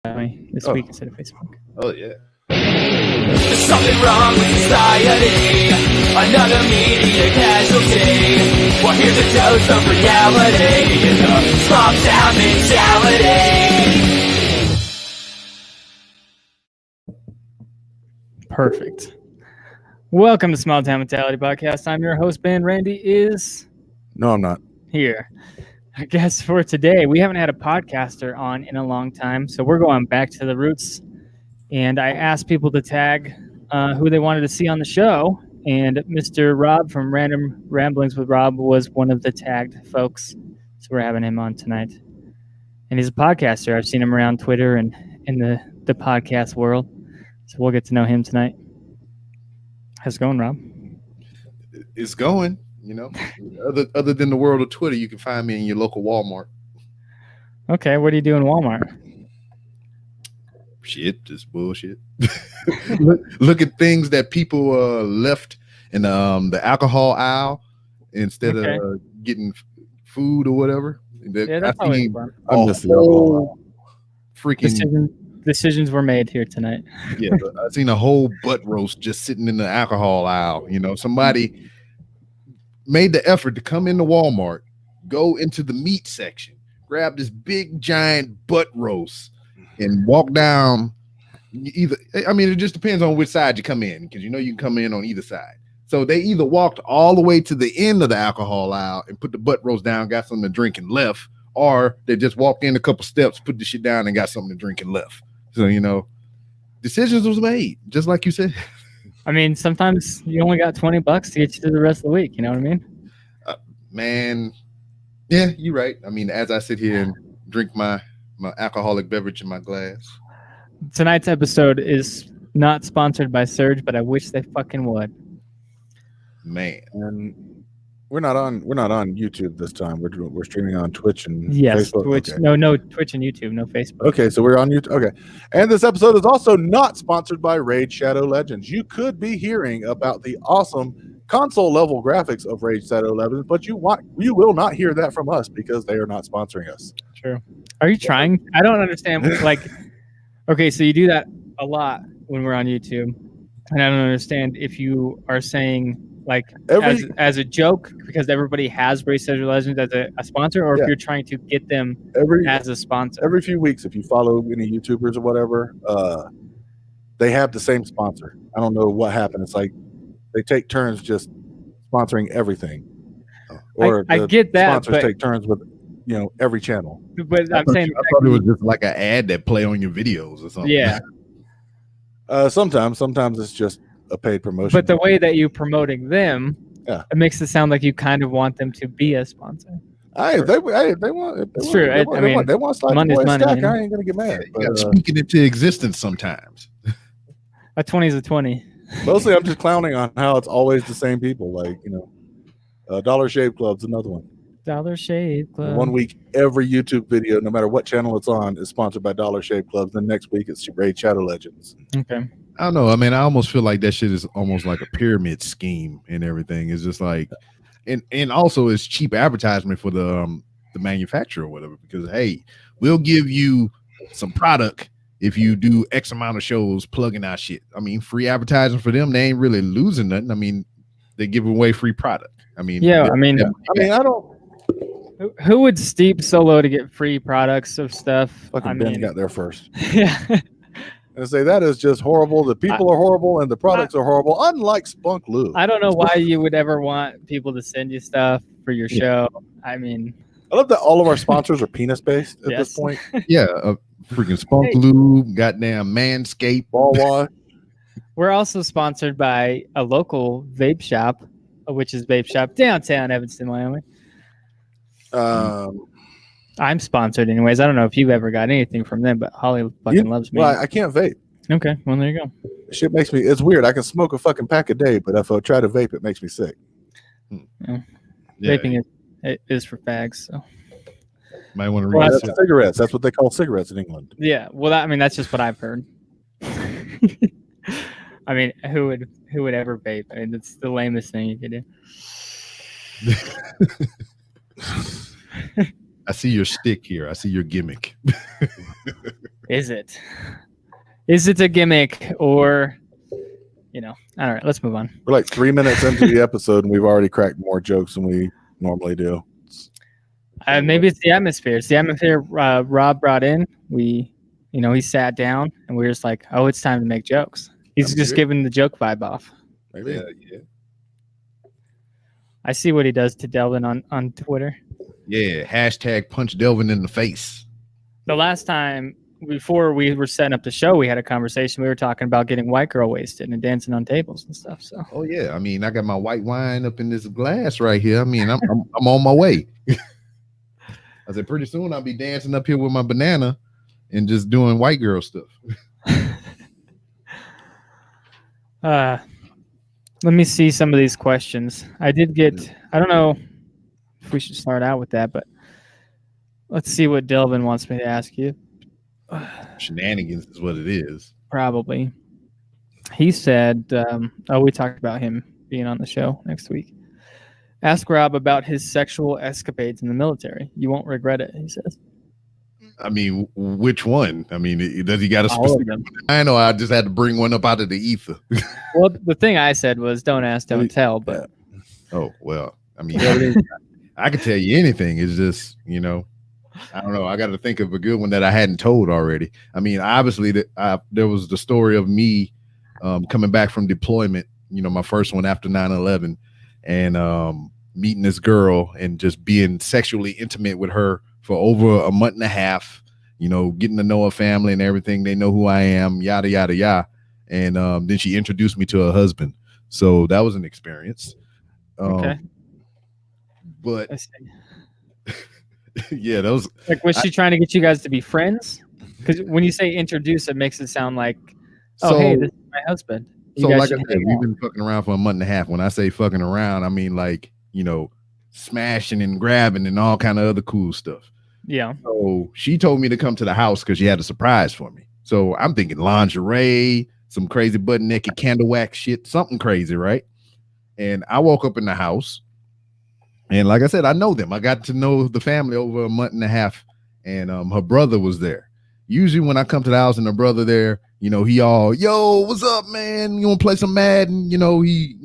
this week instead of Facebook. Oh, yeah. There's something wrong with society. Another media casualty. Well, here's a dose of reality in the small town mentality. Perfect. Welcome to Small Town Mentality Podcast. I'm your host, Ben. Randy is No, I'm not. here. I guess for today, we haven't had a podcaster on in a long time, so we're going back to the roots. And I asked people to tag who they wanted to see on the show, and Mr. Rob from Random Ramblings with Rob was one of the tagged folks. So we're having him on tonight. And he's a podcaster. I've seen him around Twitter and in the podcast world. So we'll get to know him tonight. How's it going, Rob? It's going, you know. Other than the world of Twitter, you can find me in your local Walmart. Okay, what do you do in Walmart? Shit, just bullshit. look at things that people left in the alcohol aisle instead of getting food or whatever. Yeah, that's always fun. I miss the alcohol freaking decisions were made here tonight. Yeah, I've seen a whole butt roast just sitting in the alcohol aisle. You know, somebody made the effort to come into Walmart, go into the meat section, grab this big giant butt roast, and walk down either. I mean, it just depends on which side you come in, because you know you can come in on either side. So they either walked all the way to the end of the alcohol aisle and put the butt roast down, got something to drink and left, or they just walked in a couple steps, put the shit down and got something to drink and left. So, you know, decisions was made, just like you said. I mean, sometimes you only got $20 to get you through the rest of the week. You know what I mean? Man, yeah, you're right. I mean, as I sit here and drink my alcoholic beverage in my glass. Tonight's episode is not sponsored by Surge, but I wish they fucking would. Man, and we're not on YouTube this time. We're streaming on Twitch and yes, Facebook. Twitch. Okay. No Twitch and YouTube, no Facebook. Okay, so we're on YouTube. Okay, and this episode is also not sponsored by Raid Shadow Legends. You could be hearing about the awesome console level graphics of Raid Shadow Legends, but you will not hear that from us because they are not sponsoring us. True. Are you trying? I don't understand. Like, okay, so you do that a lot when we're on YouTube, and I don't understand if you are saying like as a joke because everybody has Raid Shadow Legends as a sponsor, or if you're trying to get them as a sponsor. Every few weeks, if you follow any YouTubers or whatever, they have the same sponsor. I don't know what happened. It's like they take turns just sponsoring everything. Or I get that. Sponsors take turns with, every channel. But I'm saying I thought it was just like an ad that play on your videos or something. Yeah. Sometimes it's just a paid promotion. But the way that you're promoting them, it makes it sound like you kind of want them to be a sponsor. They want. It's true. They want Slide money's Boy money. stack. I ain't gonna get mad. But, speaking into existence sometimes. A 20 is a 20. Mostly, I'm just clowning on how it's always the same people. Like Dollar Shave Club's another one. Dollar Shave Club. 1 week, every YouTube video, no matter what channel it's on, is sponsored by Dollar Shave Club. The next week, it's Raid Shadow Legends. Okay. I don't know. I mean, I almost feel like that shit is almost like a pyramid scheme and everything. It's just like, and also it's cheap advertisement for the manufacturer or whatever. Because hey, we'll give you some product if you do X amount of shows plugging our shit. I mean, free advertising for them. They ain't really losing nothing. I mean, they give away free product. I mean, yeah. I mean, I don't. Who would steep so low to get free products of stuff? Fucking Ben got there first. Yeah. And say that is just horrible. The people are horrible and the products are horrible, unlike Spunk Lube. I don't know why you would ever want people to send you stuff for your show. I mean, I love that all of our sponsors are penis based at this point. Yeah, freaking Spunk Lube, goddamn Manscaped, Ball Wash. We're also sponsored by a local vape shop, which is Vape Shop downtown Evanston, Wyoming. I'm sponsored anyways. I don't know if you've ever got anything from them, but Holly fucking loves me. Well, I can't vape. Okay, well there you go. Shit makes me. It's weird. I can smoke a fucking pack a day, but if I try to vape, it makes me sick. Yeah. Vaping is for fags. So might want to read that's cigarettes. That's what they call cigarettes in England. Yeah. Well, that's just what I've heard. I mean, who would ever vape? I mean, it's the lamest thing you could do. I see your stick here. I see your gimmick. Is it? Is it a gimmick or, all right, let's move on. We're like 3 minutes into the episode and we've already cracked more jokes than we normally do. Maybe it's the atmosphere. It's the atmosphere Rob brought in. He sat down and we were just like, oh, it's time to make jokes. He's just giving the joke vibe off. Maybe. Yeah. I see what he does to Delvin on Twitter. Yeah. Hashtag punch Delvin in the face. The last time before we were setting up the show, we had a conversation. We were talking about getting white girl wasted and dancing on tables and stuff. So. Oh yeah. I mean, I got my white wine up in this glass right here. I mean, I'm on my way. I said, pretty soon I'll be dancing up here with my banana and just doing white girl stuff. Let me see some of these questions. I don't know if we should start out with that, but let's see what Delvin wants me to ask you. Shenanigans is what it is. Probably. He said, we talked about him being on the show next week. Ask Rob about his sexual escapades in the military. You won't regret it, he says. I mean, which one? I mean, does he got a All of specific? them. I know. I just had to bring one up out of the ether. Well, the thing I said was don't ask, don't tell. But Oh well. I mean, I could tell you anything. It's just I don't know. I got to think of a good one that I hadn't told already. I mean, obviously, there was the story of me coming back from deployment. My first one after 9/11, and meeting this girl and just being sexually intimate with her for over a month and a half. Getting to know her family and everything. They know who I am. Yada yada yada. And then she introduced me to her husband. So that was an experience. okay. But I see. yeah, those. Like, was she trying to get you guys to be friends? Because when you say introduce, it makes it sound like, hey, this is my husband. You So guys like I should said, hang we've out. been fucking around for a month and a half. When I say fucking around, I mean like, smashing and grabbing and all kind of other cool stuff. Yeah. So she told me to come to the house because she had a surprise for me. So I'm thinking lingerie, some crazy butt naked candle wax shit, something crazy, right? And I woke up in the house. And like I said, I know them. I got to know the family over a month and a half. And her brother was there. Usually when I come to the house and the brother there, he all, yo, what's up, man? You want to play some Madden? He,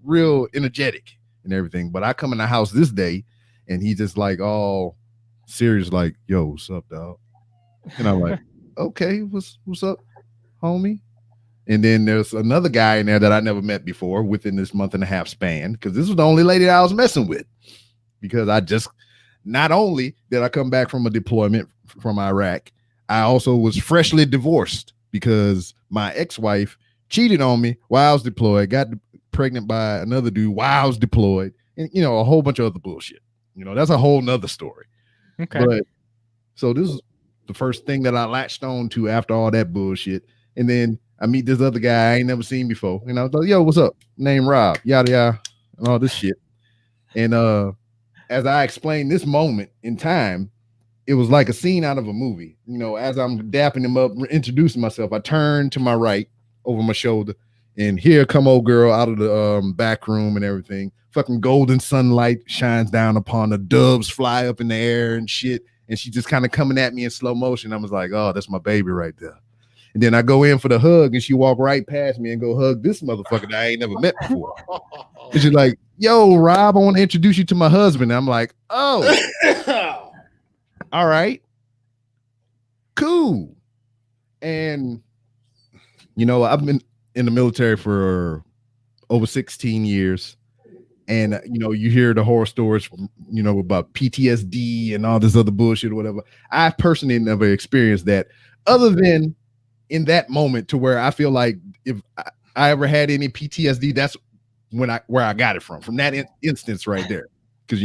real energetic and everything. But I come in the house this day and he just like all serious, like, yo, what's up, dog? And I'm like, okay, what's up, homie? And then there's another guy in there that I never met before within this month and a half span, because this was the only lady that I was messing with. Because not only did I come back from a deployment from Iraq, I also was freshly divorced because my ex-wife cheated on me while I was deployed, got pregnant by another dude while I was deployed, and a whole bunch of other bullshit. That's a whole nother story. Okay. But so this is the first thing that I latched on to after all that bullshit. And then I meet this other guy I ain't never seen before. And I was like, yo, what's up? Name Rob, yada yada, and all this shit. And as I explained this moment in time, it was like a scene out of a movie. As I'm dapping him up, introducing myself, I turn to my right over my shoulder, and here come old girl out of the back room and everything. Fucking golden sunlight shines down upon the doves fly up in the air and shit. And she just kind of coming at me in slow motion. I was like, oh, that's my baby right there. And then I go in for the hug and she walked right past me and go hug this motherfucker that I ain't never met before. And she's like, yo, Rob, I want to introduce you to my husband. And I'm like, oh, all right, cool. And, I've been in the military for over 16 years. And, you hear the horror stories, about PTSD and all this other bullshit or whatever. I personally never experienced that other than in that moment to where I feel like if I ever had any PTSD, that's where I got it from that instance right there. Because,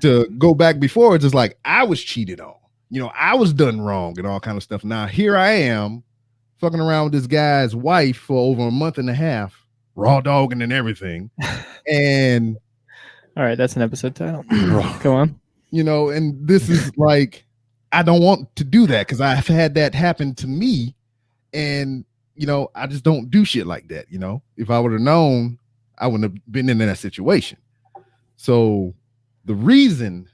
to go back before, it's just like I was cheated on, I was done wrong and all kind of stuff. Now here I am fucking around with this guy's wife for over a month and a half, raw dogging and everything. And all right, that's an episode title. Go on. And this is like, I don't want to do that because I've had that happen to me. And, I just don't do shit like that. If I would have known, I wouldn't have been in that situation. So the reason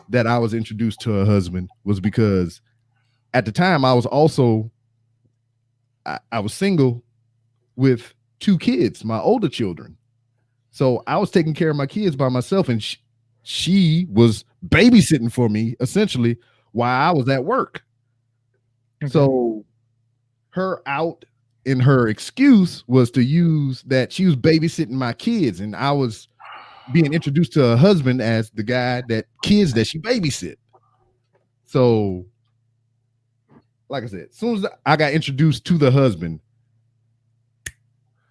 that I was introduced to her husband was because at the time I was also I was single with 2 kids, my older children. So I was taking care of my kids by myself, and she was babysitting for me essentially while I was at work. Okay. So her out in her excuse was to use that she was babysitting my kids, and I was being introduced to her husband as the guy that kids that she babysit. So, like I said, as soon as I got introduced to the husband,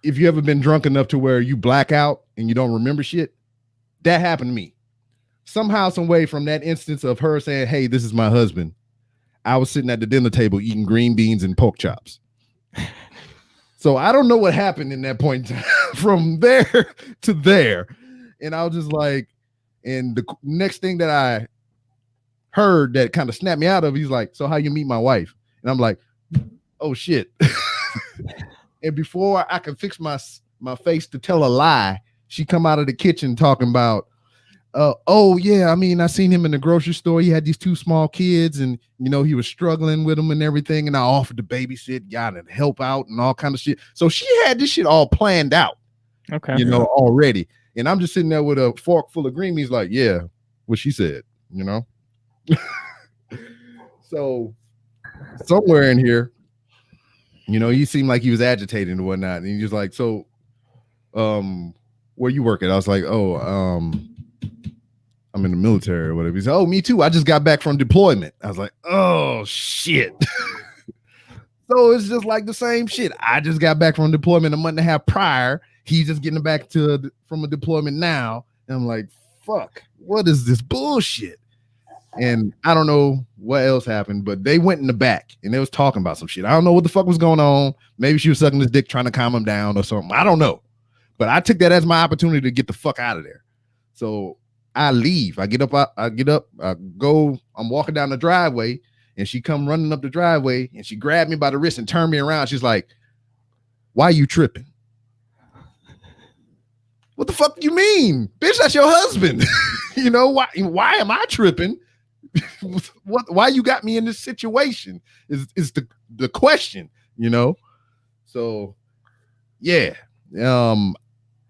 if you ever been drunk enough to where you black out and you don't remember shit, that happened to me. Somehow, some way, from that instance of her saying, "Hey, this is my husband," I was sitting at the dinner table eating green beans and pork chops. So I don't know what happened in that point in time, from there to there. And I was just like, and the next thing that I heard that kind of snapped me out of, he's like, "So how you meet my wife?" And I'm like, "Oh shit." And before I could fix my face to tell a lie, she come out of the kitchen talking about, "Oh yeah, I mean, I seen him in the grocery store. He had these 2 small kids, and you know he was struggling with them and everything. And I offered to babysit, got and help out and all kind of shit." So she had this shit all planned out, Okay. you know, already. And I'm just sitting there with a fork full of green beans, like, yeah, what she said, you know. So somewhere in here, you know, he seemed like he was agitated and whatnot, and he was like, "So, where you work at?" I was like, "Oh, I'm in the military or whatever." He said, "Oh, me too. I just got back from deployment." I was like, "Oh shit." So it's just like the same shit. I just got back from deployment a month and a half prior. He's just getting back from a deployment now. And I'm like, fuck, what is this bullshit? And I don't know what else happened, but they went in the back and they was talking about some shit. I don't know what the fuck was going on. Maybe she was sucking his dick trying to calm him down or something. I don't know. But I took that as my opportunity to get the fuck out of there. So I leave. I get up, I go, I'm walking down the driveway, and she come running up the driveway, and she grabbed me by the wrist and turned me around. She's like, "Why are you tripping?" What the fuck do you mean? Bitch, that's your husband. You know, why am I tripping? Why you got me in this situation is the question, you know? So yeah.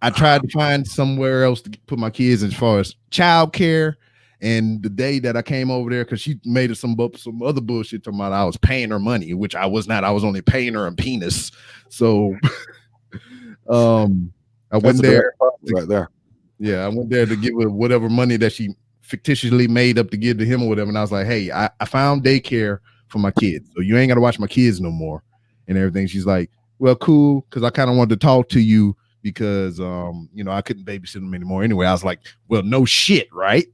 I tried to find somewhere else to put my kids as far as childcare. And the day that I came over there, because she made some other bullshit talking about I was paying her money, which I was not. I was only paying her a penis. So I went there right there. Yeah, I went there to give her whatever money that she fictitiously made up to give to him or whatever. And I was like, "Hey, I found daycare for my kids, so you ain't got to watch my kids no more," and everything. She's like, "Well, cool," because I kind of wanted to talk to you because you know, I couldn't babysit them anymore anyway. I was like, "Well, no shit, right?"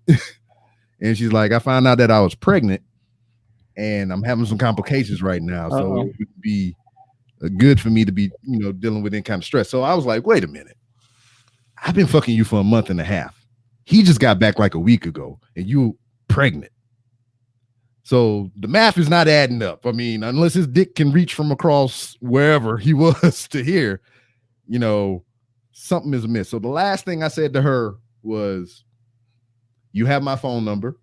And she's like, "I found out that I was pregnant and I'm having some complications right now. So it would be good for me to be, you know, dealing with any kind of stress." So I was like, "Wait a minute. I've been fucking you for a month and a half. He just got back like a week ago and you pregnant. So the math is not adding up. I mean, unless his dick can reach from across wherever he was to here, you know, something is amiss." So the last thing I said to her was, "You have my phone number.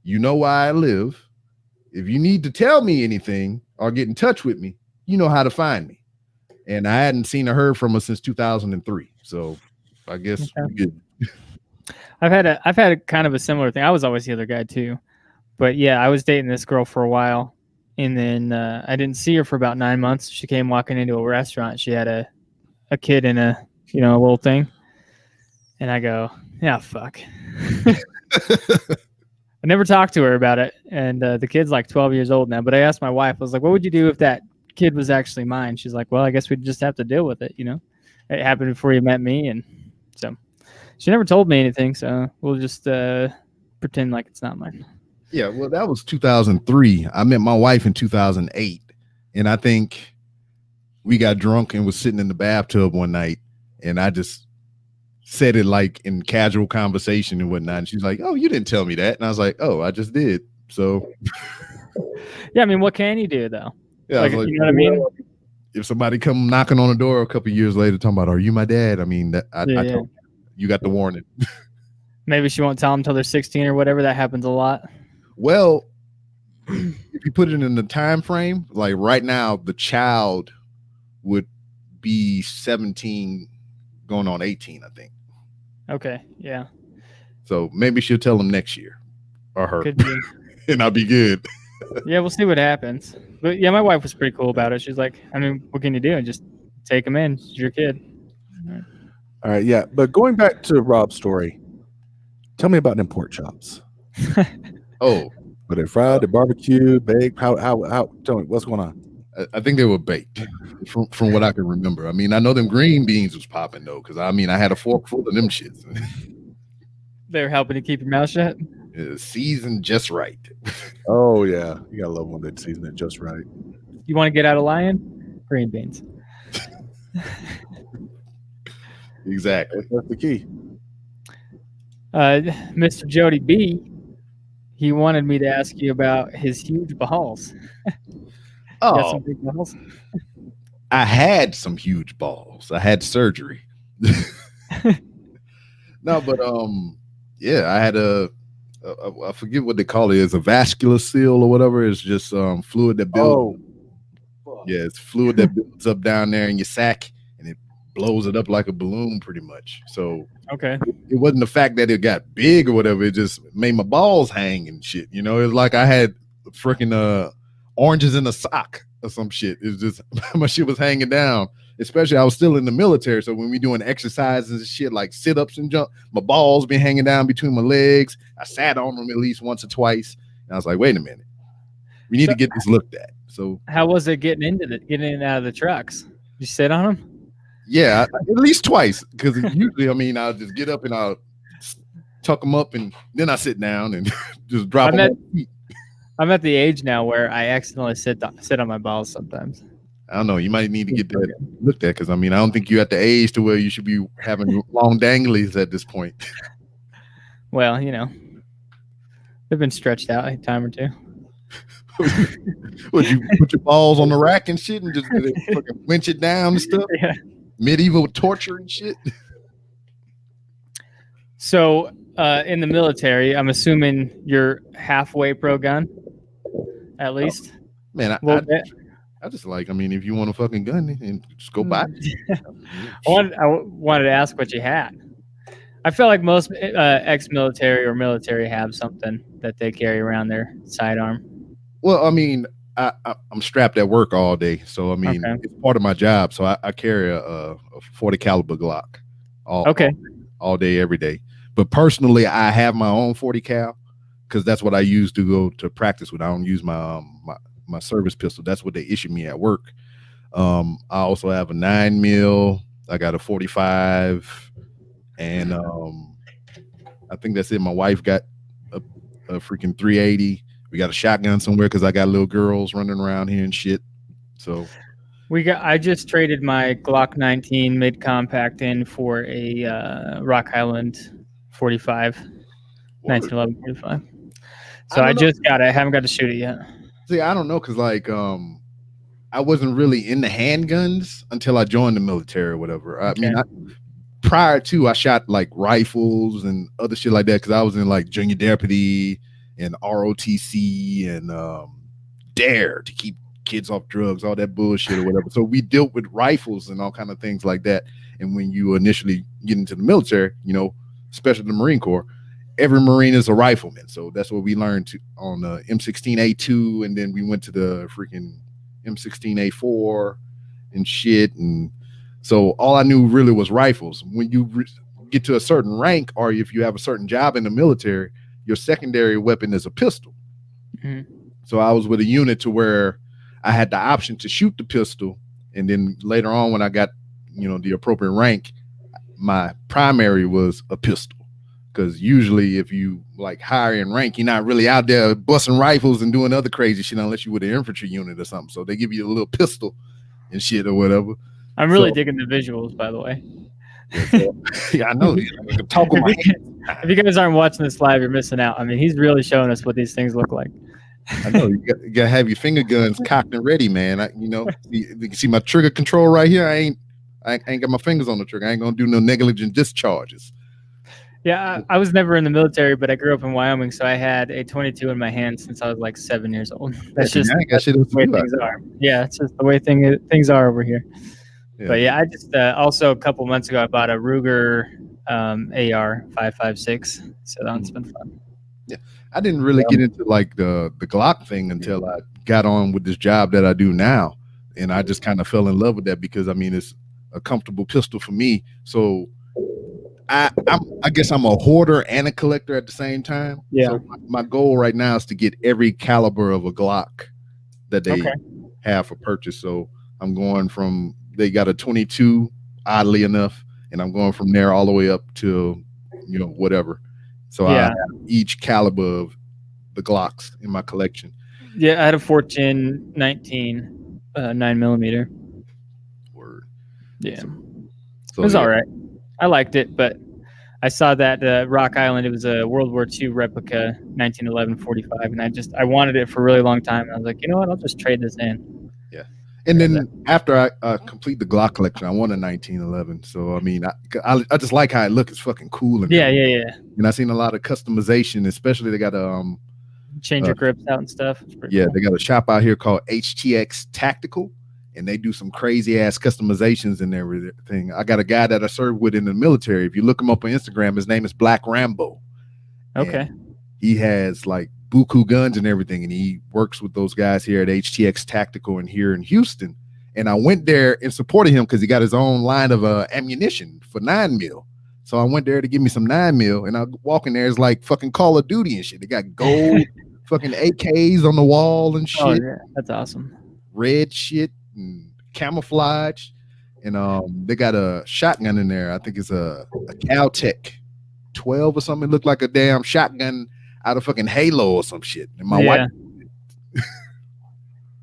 You know where I live. If you need to tell me anything or get in touch with me, you know how to find me." And I hadn't seen or heard from her since 2003. So I guess we're good. I've had a kind of a similar thing. I was always the other guy too, but yeah, I was dating this girl for a while, and then I didn't see her for about 9 months. She came walking into a restaurant. She had a kid in a little thing, and I go, "Yeah, fuck." I never talked to her about it, and the kid's like 12 years old now. But I asked my wife, I was like, "What would you do if that kid was actually mine?" She's like, "Well, I guess we'd just have to deal with it. You know, it happened before you met me." And so she never told me anything. So we'll just pretend like it's not mine. Yeah, well, that was 2003. I met my wife in 2008. And I think we got drunk and was sitting in the bathtub one night. And I just said it like in casual conversation and whatnot. And she's like, "Oh, you didn't tell me that." And I was like, "Oh, I just did." So yeah, I mean, what can you do though? Yeah, like, you know what I mean? If somebody come knocking on the door a couple of years later talking about, "Are you my dad?" I mean, that I told you got the warning. Maybe she won't tell them until they're 16 or whatever. That happens a lot. Well, if you put it in the time frame, like right now, the child would be 17, going on 18, I think. Okay, yeah, So maybe she'll tell him next year, or her, could be. and I'll be good. Yeah, we'll see what happens. But yeah, my wife was pretty cool about it. She's like, I mean, what can you do? Just take him in. It's your kid. All right, yeah. But going back to Rob's story, tell me about them pork chops. Oh, Were they fried, they barbecued, baked? How? Tell me what's going on. I think they were baked, from what I can remember. I mean, I know them green beans was popping though, because I mean, I had a fork full of them shits. They're helping to keep your mouth shut. Seasoned just right. Oh yeah, you gotta love when they season it just right. You want to get out of lion? Green beans. Exactly. That's the key. Mr. Jody B, he wanted me to ask you about his huge balls. Got some Oh, big balls? I had some huge balls. I had surgery. No, but yeah, I had I forget what they call it. It's a vascular seal or whatever. It's just fluid that builds. Yeah, it's fluid that builds up down there in your sack, and it blows it up like a balloon, pretty much. So Okay. it wasn't the fact that it got big or whatever. It just made my balls hang and shit. You know, it's like I had freaking oranges in a sock or some shit. It's just my shit was hanging down. Especially I was still in the military, so when we doing exercises and shit like sit-ups and jump, my balls been hanging down between my legs. I sat on them at least once or twice, and I was like, wait a minute, we need to get this looked at. So How was it getting in and out of the trucks? You sit on them? yeah, at least twice, because usually, I mean, I'll just get up and I'll tuck them up, and then I sit down and just drop I'm them. at- on my feet. I'm at the age now where I accidentally sit on my balls sometimes. I don't know. You might need to get that looked at, because I mean, I don't think you're at the age to where you should be having long danglies at this point. Well, you know, they've been stretched out a time or two. Would you put your balls on the rack and shit and just fucking winch it down and stuff? Yeah. Medieval torture and shit. So, in the military, I'm assuming you're halfway pro gun, at least. Man, Well, I just like, I mean, if you want a fucking gun, and just go buy it. I wanted to ask what you had. I feel like most ex-military or military have something that they carry around their sidearm. Well, I mean, I'm strapped at work all day, so I mean, Okay. it's part of my job. So I carry a 40 caliber Glock Okay. all day, every day. But personally, I have my own 40 cal because that's what I use to go to practice with. I don't use my my service pistol. That's what they issue me at work. I also have a 9mm. I got a 45, and I think that's it. My wife got a freaking 380. We got a shotgun somewhere because I got little girls running around here and shit. So I just traded my Glock 19 mid compact in for a Rock Island 45, 1911 45. So I just got it. I haven't got to shoot it yet. see, I don't know, because like I wasn't really into handguns until I joined the military or whatever. I mean, prior to, I shot like rifles and other shit like that because I was in like junior deputy and ROTC and DARE to keep kids off drugs, all that bullshit or whatever. So we dealt with rifles and all kind of things like that. And when you initially get into the military, you know, especially the Marine Corps, every Marine is a rifleman. So that's what we learned on the M16A2, and then we went to the freaking M16A4 and shit. And so all I knew really was rifles. When you get to a certain rank, or if you have a certain job in the military, your secondary weapon is a pistol. Mhm. So I was with a unit to where I had the option to shoot the pistol, and then later on when I got, you know, the appropriate rank, my primary was a pistol. Because usually if you like higher in rank, you're not really out there busting rifles and doing other crazy shit unless you with an infantry unit or something. So they give you a little pistol and shit or whatever. I'm really So- digging the visuals, by the way. Yeah, I know. I can talk with my If you guys aren't watching this live, you're missing out. I mean, he's really showing us what these things look like. I know you gotta have your finger guns cocked and ready, man. You know, you can see my trigger control right here. I ain't got my fingers on the trigger. I ain't gonna do no negligent discharges. Yeah, I was never in the military, but I grew up in Wyoming, so I had a 22 in my hand since I was like 7 years old. That's Yeah, just I ain't got shit else the way to do out things are. Yeah, it's just the way things are over here. there. But yeah, I just also a couple months ago I bought a Ruger AR 5.56, so that's been fun. I didn't really get into like the Glock thing until I got on with this job that I do now, and I just kind of fell in love with that because I mean it's a comfortable pistol for me. So I guess I'm a hoarder and a collector at the same time. Yeah. So my goal right now is to get every caliber of a Glock that they have for purchase. So I'm going from they got a 22, oddly enough, and I'm going from there all the way up to whatever. So I have each caliber of the Glocks in my collection. Yeah, I had a 14, 19, 9mm. Word. Yeah, So, it was all right. I liked it, but I saw that Rock Island. It was a World War II replica, 1911 45, and I wanted it for a really long time. I was like, you know what? I'll just trade this in. Yeah, and then after I complete the Glock collection, I want a 1911. So I mean, I just like how it looks. It's fucking cool. And yeah. And I've seen a lot of customization, especially they got a change your grips out and stuff. Yeah, they got a shop out here called HTX Tactical. And they do some crazy ass customizations and everything. I got a guy that I served with in the military. If you look him up on Instagram, his name is Black Rambo. Okay. And he has like buku guns and everything, and he works with those guys here at HTX Tactical and here in Houston. And I went there and supported him because he got his own line of ammunition for 9mm. So I went there to give me some 9mm, and I walk in there, it's like fucking Call of Duty and shit. They got gold fucking AKs on the wall and shit. Oh, yeah. That's awesome. Red shit. And camouflage, and they got a shotgun in there. I think it's a Caltech 12 or something. It looked like a damn shotgun out of fucking Halo or some shit. And my wife.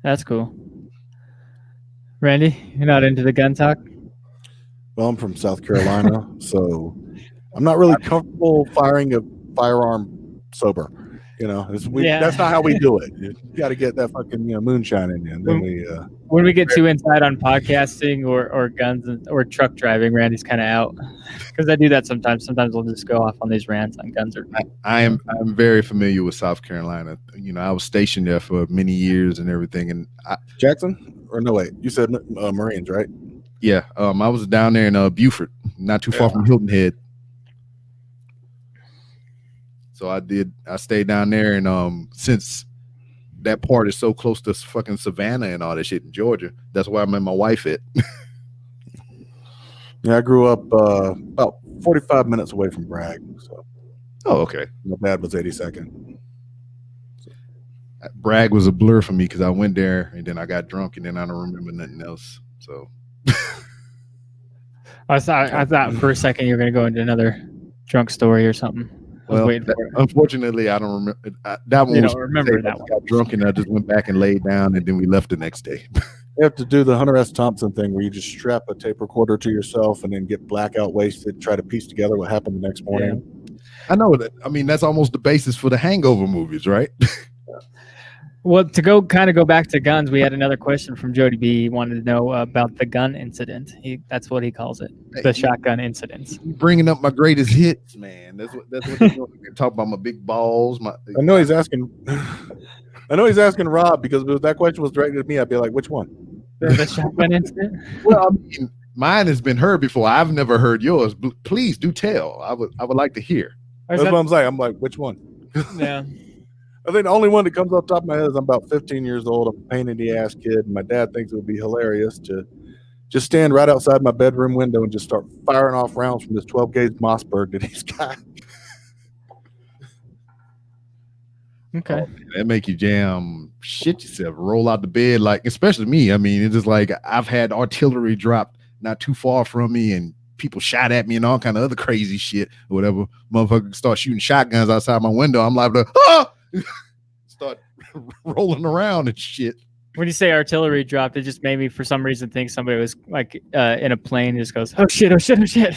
That's cool. Randy, you're not into the gun talk? Well, I'm from South Carolina, so I'm not really comfortable firing a firearm sober. That's not how we do it. You got to get that fucking moonshine in you. And then when we get too inside on podcasting or guns or truck driving, Randy's kind of out because I do that sometimes. Sometimes we'll just go off on these rants on guns. I'm very familiar with South Carolina. I was stationed there for many years and everything. And Jackson, or no wait, you said Marines, right? Yeah, I was down there in Beaufort, not too far from Hilton Head. So I stayed down there, and since that part is so close to fucking Savannah and all that shit in Georgia, that's where I met my wife at. Yeah, I grew up about 45 minutes away from Bragg. So. Oh, okay. My dad was 82nd. Bragg was a blur for me because I went there and then I got drunk and then I don't remember nothing else. So I thought for a second you were going to go into another drunk story or something. Well, unfortunately, I don't remember that one. You don't remember that one. I got drunk and I just went back and laid down, and then we left the next day. You have to do the Hunter S. Thompson thing where you just strap a tape recorder to yourself and then get blackout wasted, try to piece together what happened the next morning. Yeah. I know that. I mean, that's almost the basis for the Hangover movies, right? Well, to go back to guns, we had another question from Jody B. He wanted to know about the gun incident. That's what he calls it, the shotgun incidents. Bringing up my greatest hits, man. That's what they're doing. Talk about my big balls. I know he's asking Rob because if that question was directed at me, I'd be like, which one? The shotgun incident? Well, I mean, mine has been heard before. I've never heard yours. Please do tell. I would like to hear. That's what I'm saying. I'm like, which one? Yeah. I think the only one that comes off the top of my head is I'm about 15 years old. I'm a pain in the ass kid. And my dad thinks it would be hilarious to just stand right outside my bedroom window and just start firing off rounds from this 12 gauge Mossberg that he's got. Okay. Oh, that make you jam shit yourself, roll out the bed, like, especially me. I mean, it's just like I've had artillery dropped not too far from me and people shot at me and all kind of other crazy shit or whatever. Motherfuckers start shooting shotguns outside my window. I'm like, start rolling around and shit. When you say artillery dropped, it just made me, for some reason, think somebody was like in a plane and just goes, oh shit, oh shit, oh shit.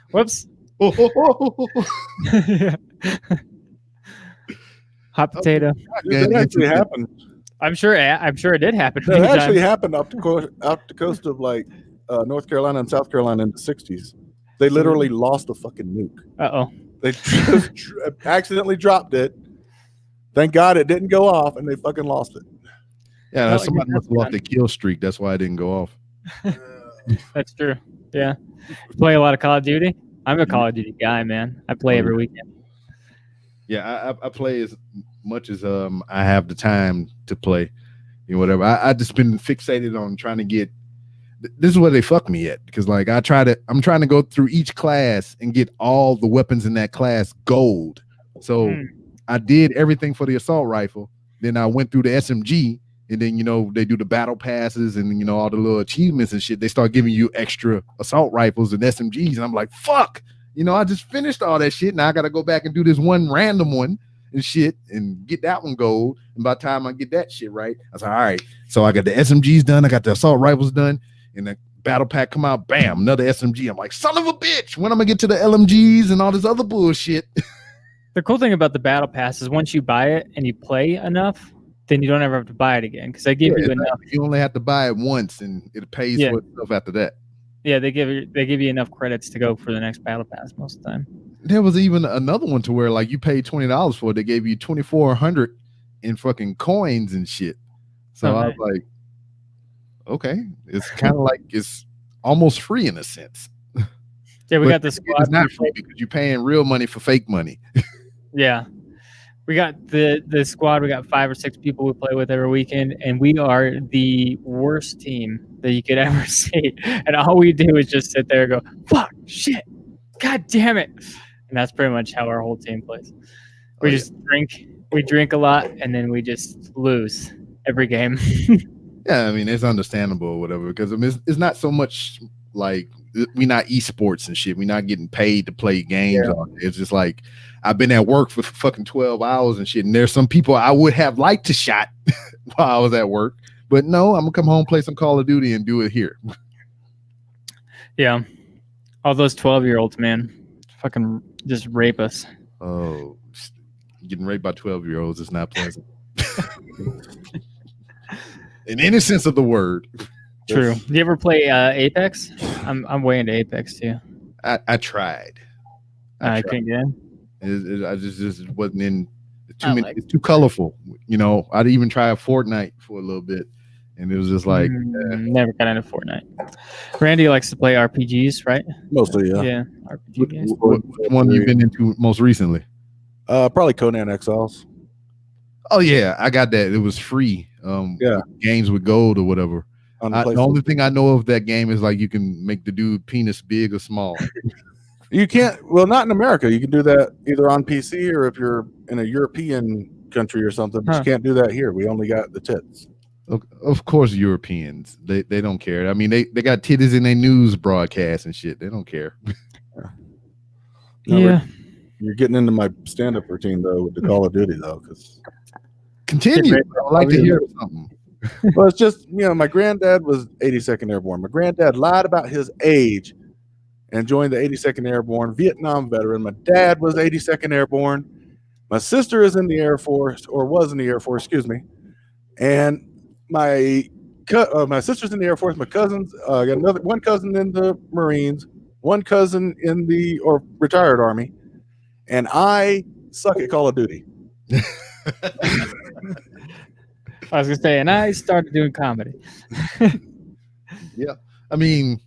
Whoops. Hot potato. That actually happened. I'm sure it did happen. That actually happened off the coast of like North Carolina and South Carolina in the 60s. They literally lost the fucking nuke. Uh-oh. They just accidentally dropped it. Thank God it didn't go off, and they fucking lost it. Yeah, Well, somebody must have lost the kill streak. That's why it didn't go off. That's true. Yeah. You play a lot of Call of Duty? I'm a Call of Duty guy, man. I play every weekend. Yeah, I play as much as I have the time to play. You know, whatever. I just been fixated on trying to get. This is where they fuck me at, because like I'm trying to go through each class and get all the weapons in that class gold. So I did everything for the assault rifle. Then I went through the SMG, and then they do the battle passes and all the little achievements and shit. They start giving you extra assault rifles and SMGs, and I'm like, fuck. I just finished all that shit. Now I got to go back and do this one random one and shit and get that one gold. And by the time I get that shit right, I was like, all right. So I got the SMGs done. I got the assault rifles done. And the battle pack come out, bam, another SMG. I'm like, son of a bitch. When am I get to the LMGs and all this other bullshit? The cool thing about the battle pass is once you buy it and you play enough, then you don't ever have to buy it again, because they give you enough. You only have to buy it once, and it pays for itself after that. Yeah, they give you enough credits to go for the next battle pass most of the time. There was even another one to where like you paid $20 for it. They gave you 2,400 in fucking coins and shit. So I was like, okay, it's kind of like it's almost free in a sense. Yeah, we got the squad. It's not free because you're paying real money for fake money. Yeah. We got the squad. We got 5 or 6 people we play with every weekend, and we are the worst team that you could ever see. And all we do is just sit there and go, fuck, shit, god damn it. And that's pretty much how our whole team plays. We just drink a lot, and then we just lose every game. Yeah, I mean, it's understandable or whatever, because I mean, it's not so much like we're not esports and shit. We're not getting paid to play games. Yeah. It's just like I've been at work for fucking 12 hours and shit. And there's some people I would have liked to shot while I was at work, but no, I'm gonna come home, play some Call of Duty, and do it here. Yeah, all those 12-year-olds, man, fucking just rape us. Oh, getting raped by 12-year-olds is not pleasant. In any sense of the word. True. Do you ever play Apex? I'm way into Apex too. I tried. I couldn't get in. I just wasn't in. It's too colorful. I'd even try Fortnite for a little bit, and it was just like never got into Fortnite. Randy likes to play RPGs, right? Mostly, yeah. Yeah, RPG games. What one you've been into most recently? Probably Conan Exiles. Oh yeah, I got that. It was free. Games with gold or whatever. The only thing I know of that game is like you can make the dude penis big or small. You can't. Well, not in America. You can do that either on PC or if you're in a European country or something. But you can't do that here. We only got the tits. Of course, Europeans they don't care. I mean, they got titties in their news broadcasts and shit. They don't care. Yeah. You're getting into my stand-up routine though with the Call of Duty though, because continue. I'd like to hear something. Well, it's just, my granddad was 82nd Airborne. My granddad lied about his age and joined the 82nd Airborne, Vietnam veteran. My dad was 82nd Airborne. My sister is in the Air Force, or was in the Air Force, excuse me. And my sister's in the Air Force. My cousins, I got one cousin in the Marines, one cousin in the retired Army, and I suck at Call of Duty. I was gonna say, and I started doing comedy. Yeah, I mean,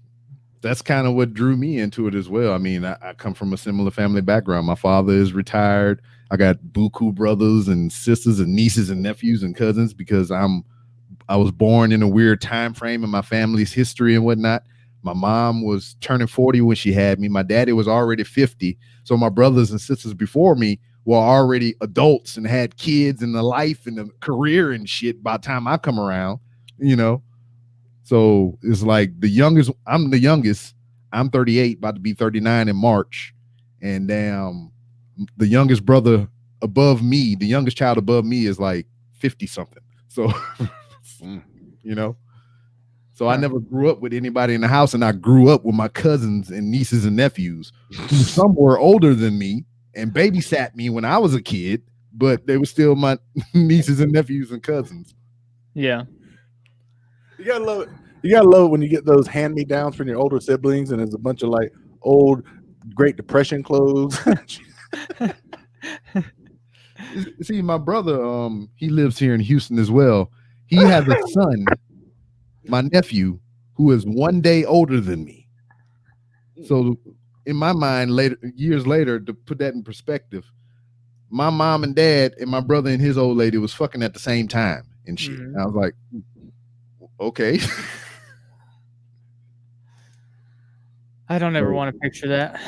that's kind of what drew me into it as well. I mean, I come from a similar family background. My father is retired. I got buku brothers and sisters and nieces and nephews and cousins because I was born in a weird time frame in my family's history and whatnot. My mom was turning 40 when she had me. My daddy was already 50. So my brothers and sisters before me were already adults and had kids and a life and a career and shit by the time I come around, So it's like I'm the youngest. I'm 38, about to be 39 in March. And damn, the youngest brother above me, the youngest child above me is like 50 something. So, So I never grew up with anybody in the house, and I grew up with my cousins and nieces and nephews. Some were older than me and babysat me when I was a kid, but they were still my nieces and nephews and cousins. Yeah. You gotta love it. You gotta love it when you get those hand-me-downs from your older siblings, and there's a bunch of like old Great Depression clothes. See, my brother, he lives here in Houston as well. He has a son, my nephew, who is 1 day older than me. So, in my mind, years later, to put that in perspective, my mom and dad and my brother and his old lady was fucking at the same time and shit. Mhm. I was like, okay. I don't ever want to picture that.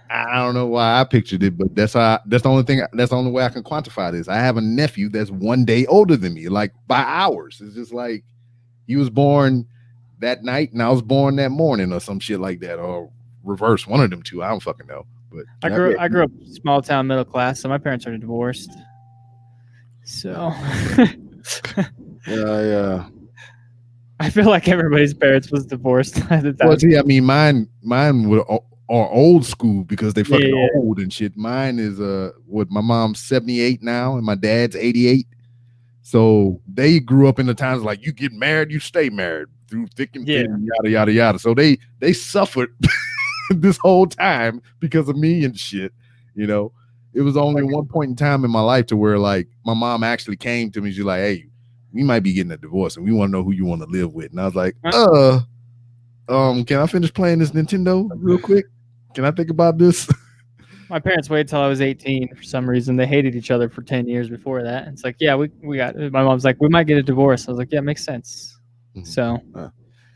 I don't know why I pictured it, but that's the only way I can quantify this. I have a nephew that's 1 day older than me, like by hours. It's just like he was born that night and I was born that morning or some shit like that, or reverse, one of them two. I don't fucking know. But I grew up small town middle class, so my parents are divorced. So Yeah. I feel like everybody's parents was divorced at the time. Well, see, I mean, mine are old school because they fucking Yeah. old and shit. Mine is my mom's 78 now and my dad's 88. So they grew up in the times like you get married, you stay married through thick and thin, yada yada yada. So they suffered this whole time because of me and shit. You know, it was only one point in time in my life to where like my mom actually came to me. She's like, "Hey, we might be getting a divorce and we want to know who you want to live with." And I was like, can I finish playing this Nintendo real quick? Can I think about this? My parents waited till I was 18 for some reason. They hated each other for 10 years before that. It's like, yeah, we got. My mom's like, we might get a divorce. I was like, yeah, makes sense. Mhm. So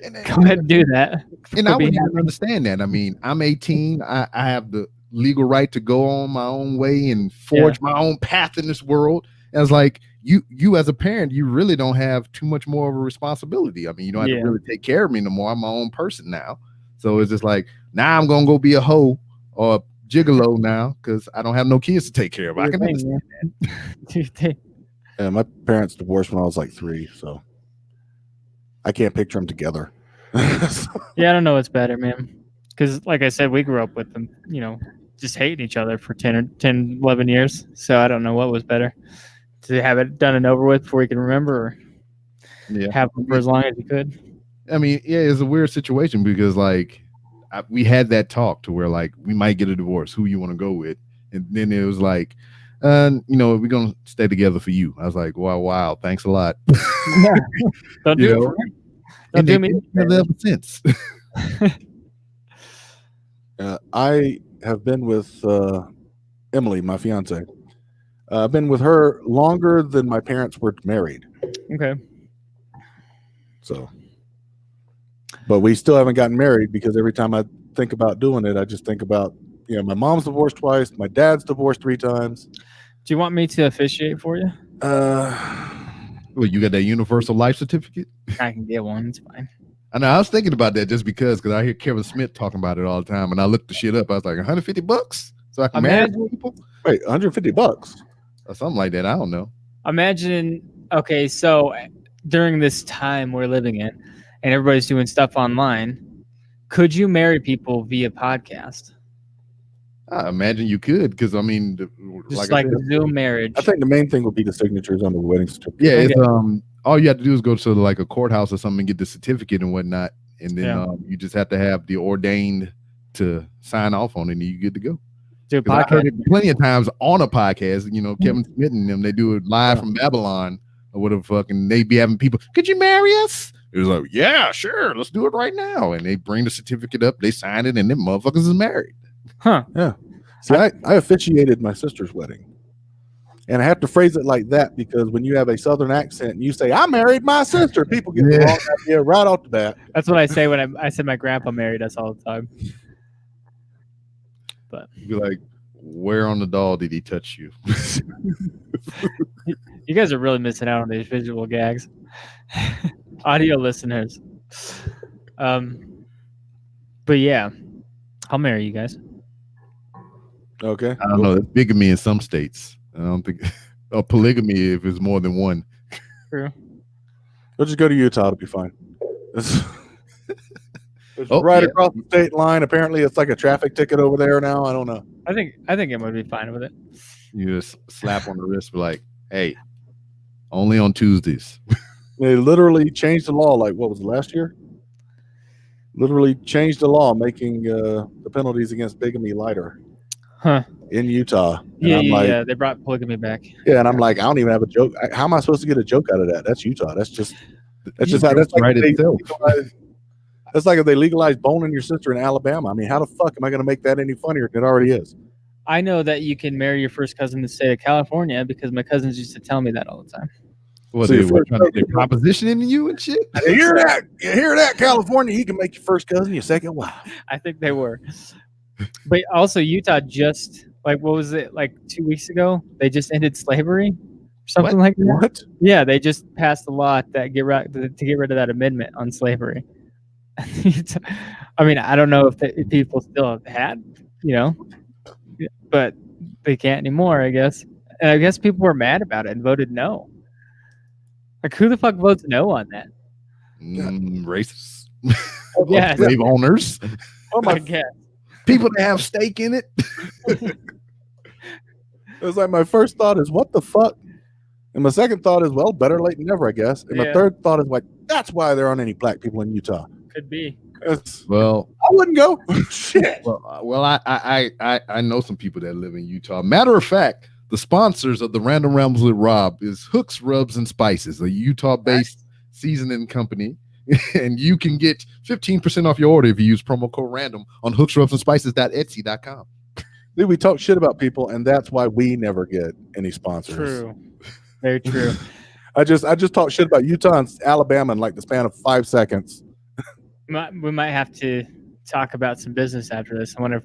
And go ahead and do that. And I would never understand that. I mean, I'm 18. I have the legal right to go on my own way and forge my own path in this world. And it's like you as a parent, you really don't have too much more of a responsibility. I mean, you don't have to really take care of me no more. I'm my own person now. So it's just like, now I'm gonna go be a hoe or a gigolo now because I don't have no kids to take care of. I can understand that. Yeah, my parents divorced when I was like 3, so I can't picture them together. Yeah, I don't know what's better, man. Because like I said, we grew up with them, you know, just hating each other for 10, 11 years. So I don't know what was better. To have it done and over with before you can remember, or have them for as long as you could. I mean, yeah, it's a weird situation because like we had that talk to where like we might get a divorce. Who you want to go with? And then it was like, you know, we're gonna stay together for you. I was like, wow, thanks a lot. Don't do it for me. Don't do me ever since. I have been with Emily, my fiance. I've been with her longer than my parents were married. Okay. So, but we still haven't gotten married because every time I think about doing it, I just think about, you know, my mom's divorced twice, my dad's divorced 3 times. Do you want me to officiate for you? Well, you got that universal life certificate? I can get one. It's fine. I know. I was thinking about that just because I hear Kevin Smith talking about it all the time, and I looked the shit up. I was like, $150 so I can marry people. Wait, $150 or something like that. I don't know. Imagine. Okay, so during this time we're living in, and everybody's doing stuff online, could you marry people via podcast? I imagine you could, because I mean, Just like a Zoom marriage. I think the main thing would be the signatures on the wedding certificate. Yeah, it's all you have to do is go to like a courthouse or something and get the certificate and whatnot, and then you just have to have the ordained to sign off on it, and you get to go. Do a I heard podcast. it plenty of times on a podcast. You know, Kevin Smith and them, they do it live from Babylon or whatever. Fucking, they be having people. Could you marry us? It was like, yeah, sure, let's do it right now. And they bring the certificate up, they sign it, and them motherfuckers is married. Huh? Yeah. See, I officiated my sister's wedding. And I have to phrase it like that because when you have a Southern accent and you say, I married my sister, people get the wrong idea right off the bat. That's what I say when I said my grandpa married us all the time. But You'd be like, where on the doll did he touch you? you guys are really missing out on these visual gags. Audio listeners. But yeah, I'll marry you guys. Okay. I don't know. That's bigamy in some states. I don't think, or polygamy if it's more than one. True. We'll just go to Utah. It'll be fine. It's Oh, right yeah. across the state line. Apparently, it's like a traffic ticket over there now. I don't know. I think it would be fine with it. You just slap on the wrist, be like, hey, only on Tuesdays. They literally changed the law. Like, what was it, last year? literally changed the law, making the penalties against bigamy lighter Huh. in Utah. And Yeah, I'm yeah, like, yeah. They brought polygamy back. yeah, and I'm like, I don't even have a joke. How am I supposed to get a joke out of that? That's Utah. That's just how that's like right if they itself. that's like if they legalized boning your sister in Alabama. I mean, how the fuck am I going to make that any funnier than it already is? I know that you can marry your first cousin in the state of California because my cousins used to tell me that all the time. Well, So they your were first trying to cousin- get propositioning you and shit. You hear that? You hear that? California, he can make your first cousin your second wife. I think they were. But also Utah just like what was it like 2 weeks ago? They just ended slavery, something like that. What? Yeah, they just passed a law that to get rid of that amendment on slavery. I mean, I don't know if people still have had, but they can't anymore, I guess. And I guess people were mad about it and voted no. Like, who the fuck votes no on that? Racist. Yeah. Slave owners. Oh I my! guess. People that have stake in it. It was like my first thought is what the fuck, and my second thought is well, better late than never, I guess. And my Yeah. third thought is like that's why there aren't any black people in Utah. Could be. Well, I wouldn't go. Shit. I know some people that live in Utah. Matter of fact, the sponsors of the Random Rambles with Rob is Hooks, Rubs, and Spices, a Utah-based seasoning company. And you can get 15% off your order if you use promo code RANDOM on hooksrubsandspices.etsy.com. Dude, we talk shit about people, and that's why we never get any sponsors. True. Very true. I just talk shit about Utah and Alabama in like the span of 5 seconds. We might have to talk about some business after this. I wonder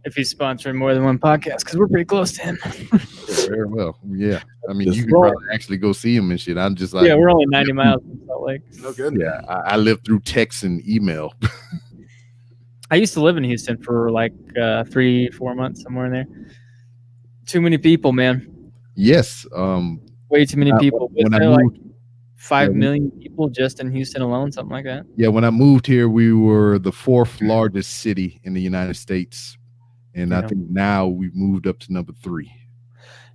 if he's sponsoring more than one podcast because we're pretty close to him. Very well. Yeah. I mean, Just you can roll. probably actually go see him and shit. I'm just like, Yeah, we're only 90 miles from Salt Lake. No good. yeah, I live through text and email. I used to live in Houston for like 3-4 months, somewhere in there. Too many people, man. Yes. Way too many people. When I There like moved, 5 Yeah. million people just in Houston alone, something like that. yeah, when I moved here, we were the 4th largest city in the United States. And I Yeah. think now we've moved up to number 3.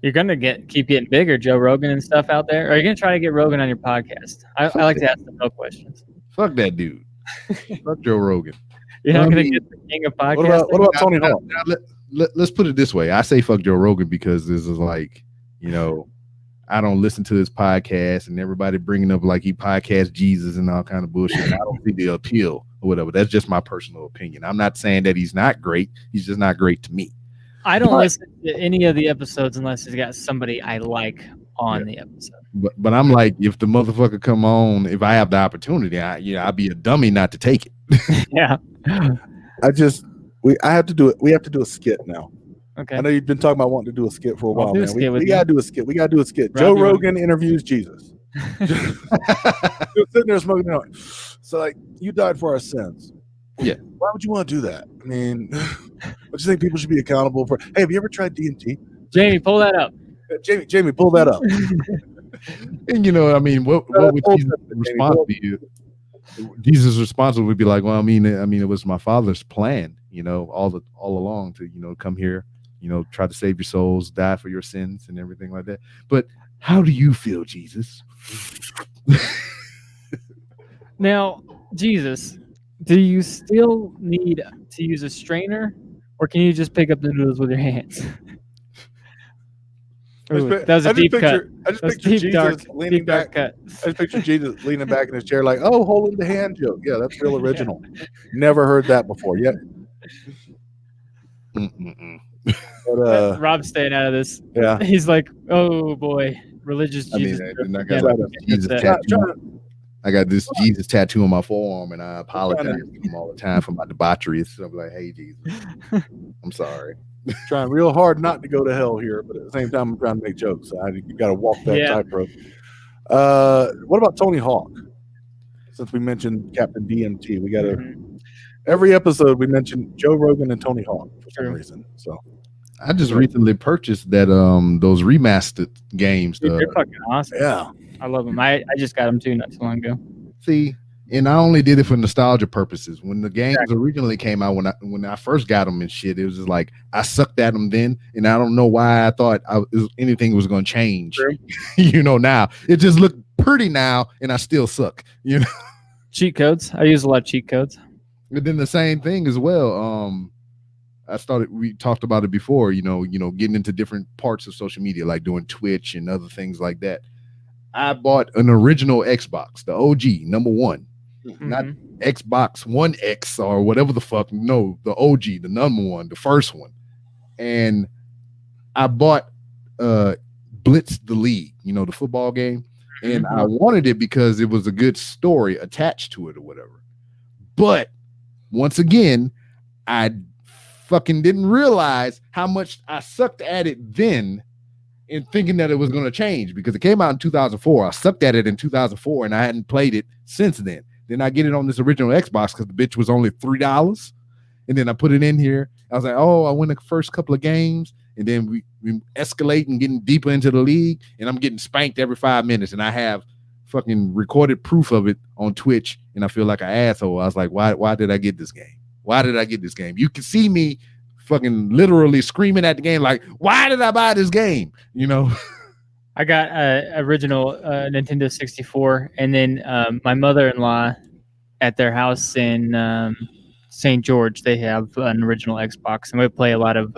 You're gonna keep getting bigger, Joe Rogan and stuff out there. Or are you gonna try to get Rogan on your podcast? I like to ask them no questions. Fuck that dude. Fuck Joe Rogan. You're not I gonna mean, get the king of podcasting. What about Tony Hawk? Now, let's put it this way. I say fuck Joe Rogan because this is like, I don't listen to his podcast and everybody bringing up like he podcast Jesus and all kind of bullshit. I don't see the appeal or whatever. That's just my personal opinion. I'm not saying that he's not great. He's just not great to me. I don't listen to any of the episodes unless he's got somebody I like on the episode. But I'm like, if the motherfucker come on, if I have the opportunity, I'd be a dummy not to take it. Yeah. We have to do it. We have to do a skit now. Okay. I know you've been talking about wanting to do a skit for a I'll while, do a man. skit with We you. gotta do a skit. We gotta do a skit. Rob, Joe you want- Rogan interviews Jesus. Just sitting there smoking out. So like, you died for our sins. Yeah. Why would you want to do that? I mean, what do you think people should be accountable for? Hey, have you ever tried DMT? Jamie, pull that up. Jamie, pull that up. And I mean, what would Pull Jesus' that, Jamie, response pull- be? Jesus' response would be like, well, I mean, it was my Father's plan, all along to, come here, try to save your souls, die for your sins and everything like that. But how do you feel, Jesus? Now, Jesus, do you still need to use a strainer, or can you just pick up the noodles with your hands? Ooh, that was a deep cut. I just That was picture deep, Jesus dark, leaning deep, dark back. cut. I just picture Jesus leaning back in his chair, like, "Oh, holding the hand joke." Yeah, that's real original. Never heard that before. Yeah, Mm-mm-mm. but Rob's staying out of this. yeah. He's like, oh boy, religious I mean, Jesus. and I Yeah, got like that's this Jesus it. tattoo. I got this Jesus tattoo on my forearm, and I apologize to him all the time for my debauchery. So I'm like, hey, Jesus, I'm sorry. Trying real hard not to go to hell here, but at the same time, I'm trying to make jokes. So you got to walk that Yeah. tightrope. What about Tony Hawk? Since we mentioned Captain DMT, we got to Mhm. every episode we mention Joe Rogan and Tony Hawk for some True. reason. So I just recently purchased that those remastered games. Dude, they're fucking awesome. yeah, I love them. I just got them too not too long ago. See, and I only did it for nostalgia purposes. When the games originally came out, when I first got them and shit, it was just like I sucked at them then, and I don't know why I thought anything was going to change. True. Now it just looked pretty now, and I still suck. Cheat codes. I use a lot of cheat codes. But then the same thing as well. We talked about it before, getting into different parts of social media, like doing Twitch and other things like that. I bought an original Xbox, the OG, number one, not Xbox One X or whatever the fuck. No, the OG, the number one, the first one. And I bought Blitz the League, the football game. And I wanted it because it was a good story attached to it or whatever. But once again, I fucking didn't realize how much I sucked at it then in thinking that it was going to change, because it came out in 2004. I sucked at it in 2004 and I hadn't played it since then. Then I get it on this original Xbox because the bitch was only $3. And then I put it in here. I was like, oh, I win the first couple of games. And then we escalate and getting deeper into the league. And I'm getting spanked every 5 minutes. And I have fucking recorded proof of it on Twitch. And I feel like an asshole. I was like, why did I get this game? Why did I get this game? You can see me fucking literally screaming at the game like, why did I buy this game? I got original Nintendo 64, and then my mother-in-law at their house in St. George, they have an original Xbox, and we play a lot of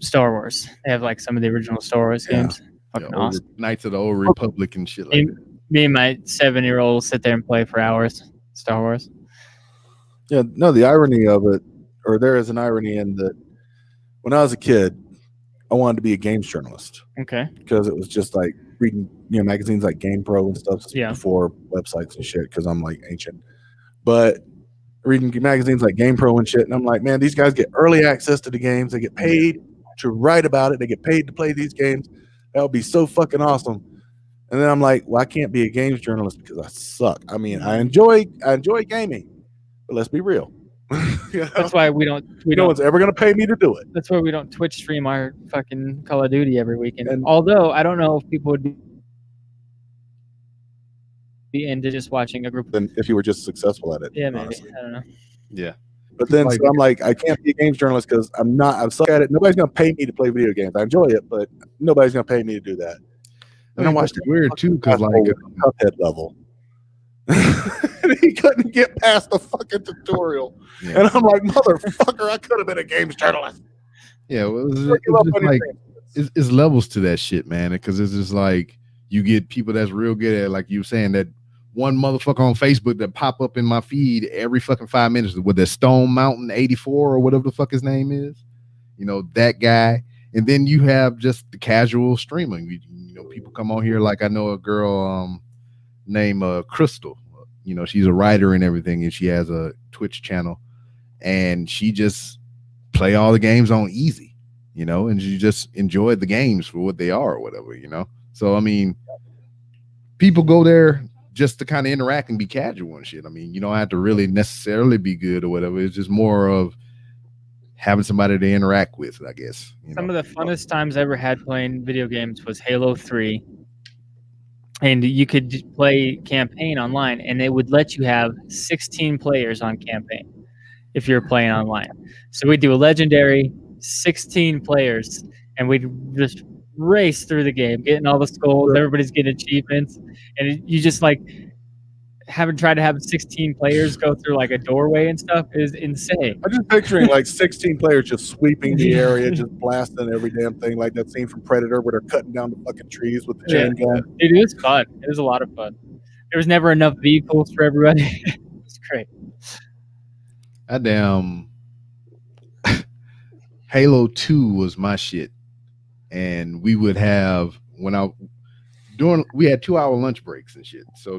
Star Wars. They have like some of the original Star Wars games. Fucking awesome. Knights of the Old Republic and shit like that. Me and my 7-year-old sit there and play for hours. Star Wars. Yeah, no, the irony of it, or there is an irony in that when I was a kid, I wanted to be a games journalist. Okay. Because it was just like reading, magazines like GamePro and stuff before websites and shit, because I'm like ancient. But reading magazines like GamePro and shit, and I'm like, man, these guys get early access to the games. They get paid to write about it. They get paid to play these games. That would be so fucking awesome. And then I'm like, well, I can't be a games journalist because I suck. I mean, I enjoy gaming, but let's be real. That's why no one's ever going to pay me to do it. That's why we don't Twitch stream our fucking Call of Duty every weekend. And although I don't know if people would be into just watching a group. Then if you were just successful at it. Yeah, maybe. Honestly. I don't know. Yeah. But then so I'm like, I can't be a games journalist because I suck at it. Nobody's going to pay me to play video games. I enjoy it, but nobody's going to pay me to do that. And I watched it weird too, because like Cuphead level. And he couldn't get past the fucking tutorial. Yeah. And I'm like, motherfucker, I could have been a games journalist. Yeah, well, it's levels to that shit, man. Because it's just like you get people that's real good at, like you saying, that one motherfucker on Facebook that pop up in my feed every fucking 5 minutes with that Stone Mountain 84 or whatever the fuck his name is. That guy. And then you have just the casual streaming. People come on here, like I know a girl named Crystal. She's a writer and everything, and she has a Twitch channel, and she just play all the games on easy, and she just enjoyed the games for what they are or whatever, So I mean, people go there just to kind of interact and be casual and shit. I mean, you don't have to really necessarily be good or whatever. It's just more of having somebody to interact with, I guess. Some of the funnest times I ever had playing video games was Halo 3. And you could play campaign online, and it would let you have 16 players on campaign if you're playing online. So we'd do a legendary 16 players, and we'd just race through the game, getting all the skulls. Everybody's getting achievements. And you just like tried to have 16 players go through like a doorway and stuff is insane. I'm just picturing like 16 players just sweeping the area, just blasting every damn thing, like that scene from Predator where they're cutting down the fucking trees with the chain gun. It was fun. It was a lot of fun. There was never enough vehicles for everybody. It was great. I damn Halo 2 was my shit. And we would have we had 2-hour lunch breaks and shit. So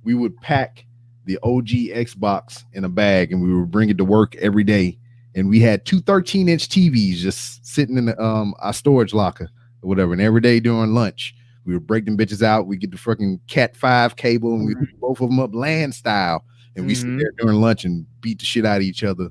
we would pack the OG Xbox in a bag and we would bring it to work every day. And we had 2 13-inch TVs just sitting in the our storage locker or whatever. And every day during lunch, we would break them bitches out. We get the fucking Cat 5 cable and we hook both of them up LAN style. And we sit there during lunch and beat the shit out of each other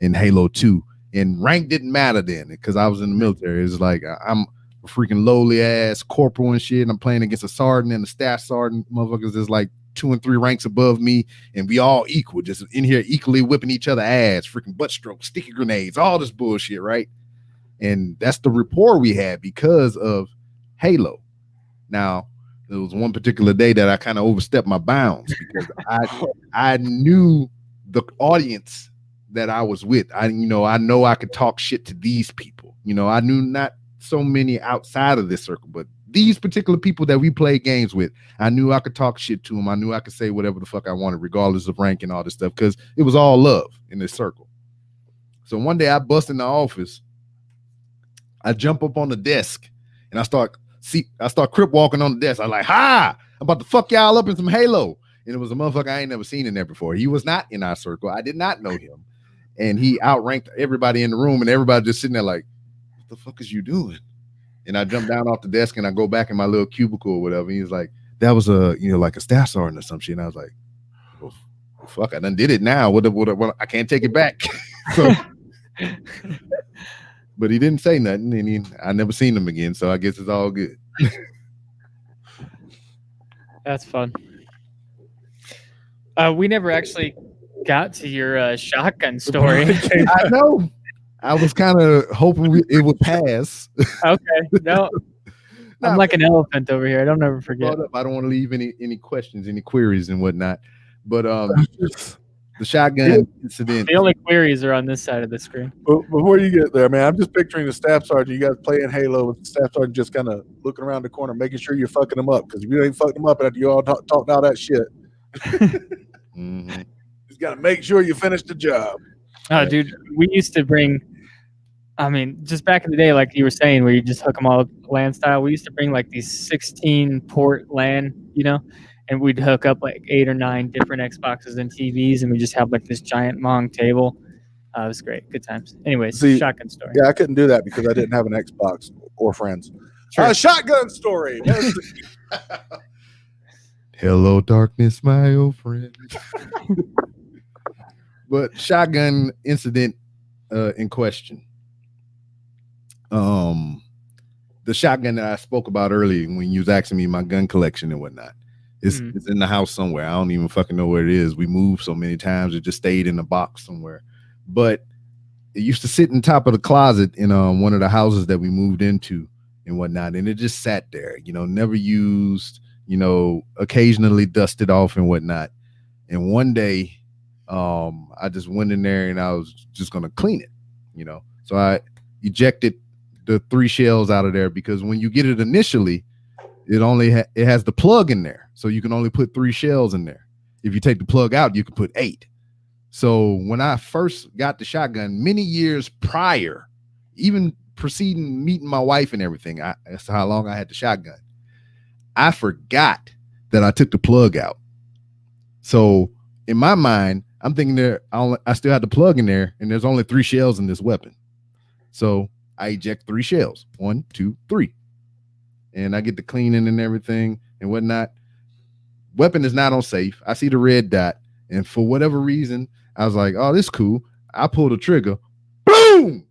in Halo 2. And rank didn't matter then because I was in the military. It's like I'm a freaking lowly ass corporal and shit. And I'm playing against a sergeant and a staff sergeant. Motherfuckers is like 2 and 3 ranks above me, and we all equal, just in here equally whipping each other ass, freaking butt strokes, sticky grenades, all this bullshit, right? And that's the rapport we had because of Halo. Now, there was one particular day that I kind of overstepped my bounds because I knew the audience that I was with. I know I could talk shit to these people. I knew not so many outside of this circle, but these particular people that we play games with, I knew I could talk shit to them. I knew I could say whatever the fuck I wanted, regardless of rank and all this stuff, because it was all love in this circle. So one day I bust in the office, I jump up on the desk, and I start crip walking on the desk. I'm like, "Ha! I'm about to fuck y'all up in some Halo." And it was a motherfucker I ain't never seen in there before. He was not in our circle. I did not know him, and he outranked everybody in the room, and everybody just sitting there like, "What the fuck is you doing?" And I jump down off the desk and I go back in my little cubicle or whatever. And he's like, "That was like a staff sergeant or some shit." And I was like, "Well, fuck, I done did it now. What I can't take it back." So, but he didn't say nothing, and I never seen him again. So I guess it's all good. That's fun. We never actually got to your shotgun story. I know. I was kind of hoping it would pass. Okay, no. I'm like an elephant over here. I don't ever forget. I don't want to leave any questions, any queries and whatnot. But the shotgun incident. The only queries are on this side of the screen. Before you get there, man, I'm just picturing the staff sergeant. You guys playing Halo with the staff sergeant just kind of looking around the corner, making sure you're fucking them up. Because if you ain't fucking them up after you all talked all that shit, Mm-hmm. just got to make sure you finish the job. Oh, dude, we used to bring, just back in the day, like you were saying, where you just hook them all LAN style, we used to bring like these 16 port LAN, and we'd hook up like 8 or 9 different Xboxes and TVs, and we just have like this giant long table. It was great. Good times. Anyways, shotgun story. Yeah, I couldn't do that because I didn't have an Xbox or friends. Sure. Shotgun story. Hello, darkness, my old friend. But shotgun incident in question. The shotgun that I spoke about earlier when you was asking me my gun collection and whatnot. It's in the house somewhere. I don't even fucking know where it is. We moved so many times, it just stayed in a box somewhere. But it used to sit in top of the closet in one of the houses that we moved into and whatnot. And it just sat there, never used, occasionally dusted off and whatnot. And one day, I just went in there and I was just going to clean it, So I ejected the 3 shells out of there because when you get it initially, it has the plug in there. So you can only put 3 shells in there. If you take the plug out, you can put 8. So when I first got the shotgun many years prior, even preceding meeting my wife and everything, that's how long I had the shotgun. I forgot that I took the plug out. So in my mind, I'm thinking I still had the plug in there and there's only 3 shells in this weapon. So I eject 3 shells, 1, 2, 3. And I get the cleaning and everything and whatnot. Weapon is not on safe. I see the red dot. And for whatever reason, I was like, oh, this is cool. I pulled the trigger. Boom!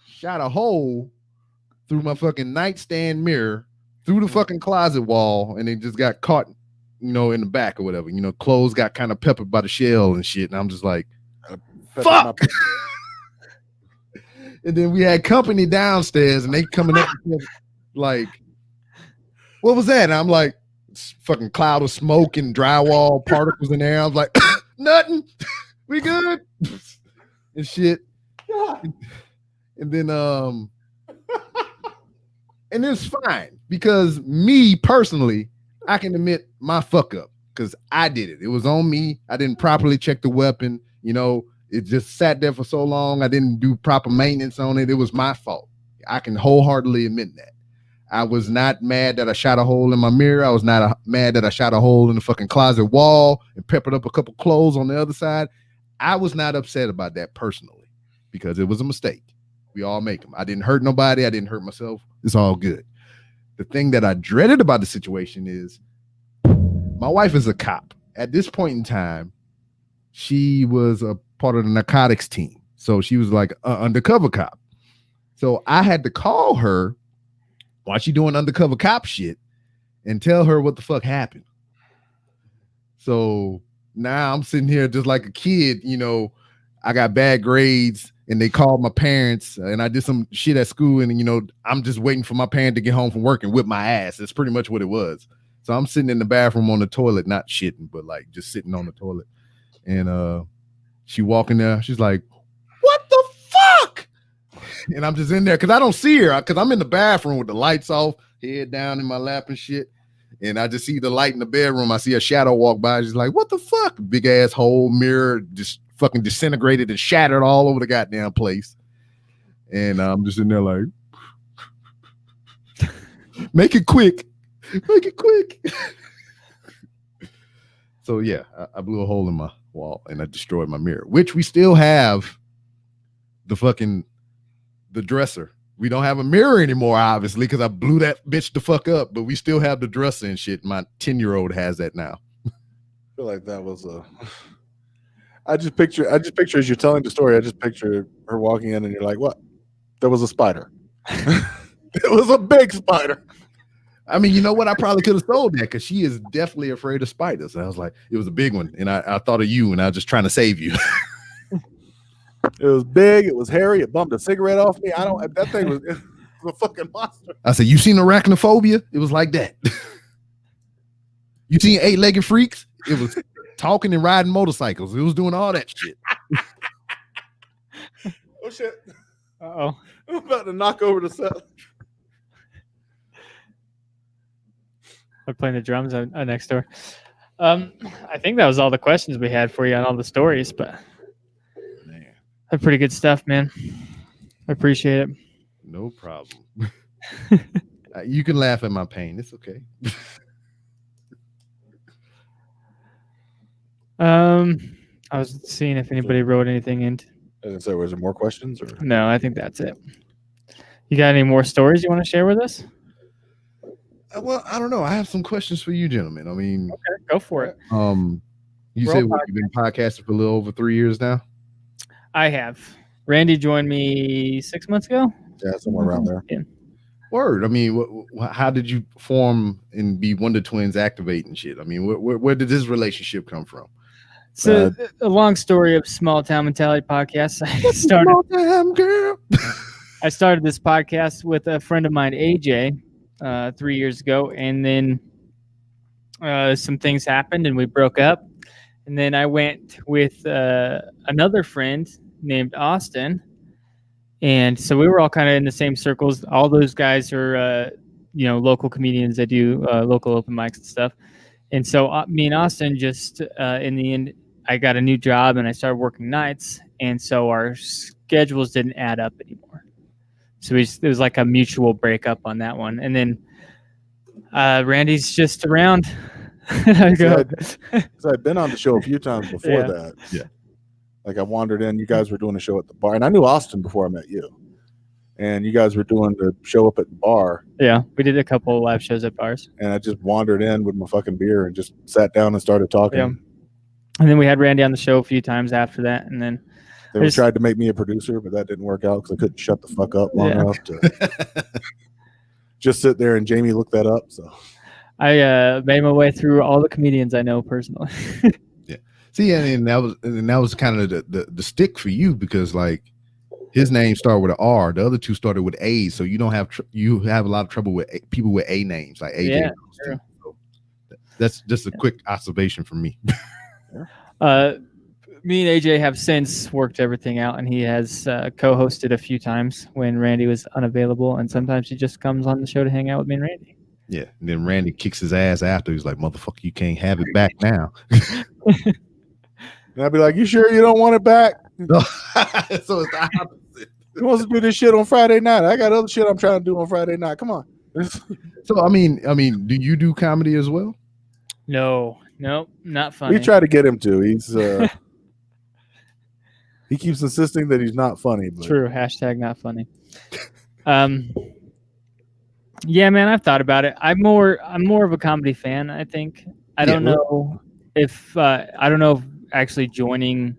Shot a hole through my fucking nightstand mirror, through the fucking closet wall, and it just got caught, in the back or whatever. Clothes got kind of peppered by the shell and shit. And I'm just like, fuck! And then we had company downstairs, and they coming up like, what was that? And I'm like, fucking cloud of smoke and drywall particles in there. I was like, nothing. We good and shit. And then and it's fine because me personally, I can admit my fuck up because I did it. It was on me. I didn't properly check the weapon. It just sat there for so long. I didn't do proper maintenance on it. It was my fault. I can wholeheartedly admit that. I was not mad that I shot a hole in my mirror. I was not mad that I shot a hole in the fucking closet wall and peppered up a couple clothes on the other side. I was not upset about that personally because it was a mistake. We all make them. I didn't hurt nobody. I didn't hurt myself. It's all good. The thing that I dreaded about the situation is my wife is a cop. At this point in time, she was a part of the narcotics team. So she was like an undercover cop. So I had to call her while she doing undercover cop shit and tell her what the fuck happened. So now I'm sitting here just like a kid, I got bad grades and they called my parents, and I did some shit at school, and you know, I'm just waiting for my parent to get home from work and whip my ass. That's pretty much what it was. So I'm sitting in the bathroom on the toilet, not shitting, but like just sitting on the toilet. And she walking there, she's like, "What the fuck?" And I'm just in there because I don't see her, because I'm in the bathroom with the lights off, head down in my lap and shit. And I just see the light in the bedroom. I see a shadow walk by. She's like, "What the fuck?" Big ass hole, mirror, just fucking disintegrated and shattered all over the goddamn place. And I'm just in there like, make it quick. Make it quick. So yeah, I blew a hole in my wall and I destroyed my mirror, which we still have the dresser. We don't have a mirror anymore, obviously, because I blew that bitch the fuck up, but we still have the dresser and shit. My 10-year-old has that now. I feel like that was I just picture as you're telling the story, I just picture her walking in and you're like, what? There was a spider. It was a big spider. I mean, you know what? I probably could have sold that because she is definitely afraid of spiders. And I was like, it was a big one. And I thought of you and I was just trying to save you. It was big. It was hairy. It bumped a cigarette off me. That thing was, it was a fucking monster. I said, you seen arachnophobia? It was like that. You seen 8-Legged Freaks? It was talking and riding motorcycles. It was doing all that shit. Oh, shit. Uh-oh. I'm about to knock over the set. We're playing the drums next door. I think that was all the questions we had for you on all the stories, but that's pretty good stuff, man. I appreciate it. No problem. You can laugh at my pain. It's okay. I was seeing if anybody wrote anything in. So, was there more questions? Or? No, I think that's it. You got any more stories you want to share with us? Well, I don't know. I have some questions for you, gentlemen. I mean, Okay, go for it. You said you've been podcasting for a little over 3 years now. I have. Randy joined me 6 months ago. Yeah, somewhere around there. Yeah. Word. I mean, how did you form and be Wonder Twins Activate and shit? I mean, where did this relationship come from? So a long story of Small Town Mentality podcast. I started this podcast with a friend of mine, AJ, 3 years ago, and then some things happened and we broke up. And then I went with another friend named Austin. And so we were all kind of in the same circles. All those guys are, local comedians that do local open mics and stuff. And so me and Austin just, in the end, I got a new job and I started working nights. And so our schedules didn't add up anymore. So it was like a mutual breakup on that one. And then Randy's just around. I've been on the show a few times before that. Yeah. Like I wandered in, you guys were doing a show at the bar, and I knew Austin before I met you. And you guys were doing the show up at the bar. Yeah, we did a couple of live shows at bars. And I just wandered in with my fucking beer and just sat down and started talking. Yeah. And then we had Randy on the show a few times after that. And then they tried to make me a producer, but that didn't work out because I couldn't shut the fuck up long enough to just sit there and Jamie looked that up. So I made my way through all the comedians I know personally. Yeah. See, and that was kind of the stick for you because like his name started with an R, the other two started with A's, so you don't have you have a lot of trouble with people with A names like AJ. Yeah, sure. So that's just a quick observation from me. Me and AJ have since worked everything out, and he has co-hosted a few times when Randy was unavailable, and sometimes he just comes on the show to hang out with me and Randy. Yeah, and then Randy kicks his ass after. He's like, "Motherfucker, you can't have it back now." And I'd be like, "You sure you don't want it back?" So it's the opposite. He wants to do this shit on Friday night. I got other shit I'm trying to do on Friday night. Come on. So I mean, do you do comedy as well? No, not funny. We try to get him to. He's he keeps insisting that he's not funny. But. True. # not funny. Yeah, man, I've thought about it. I'm more of a comedy fan, I think. I don't know if actually joining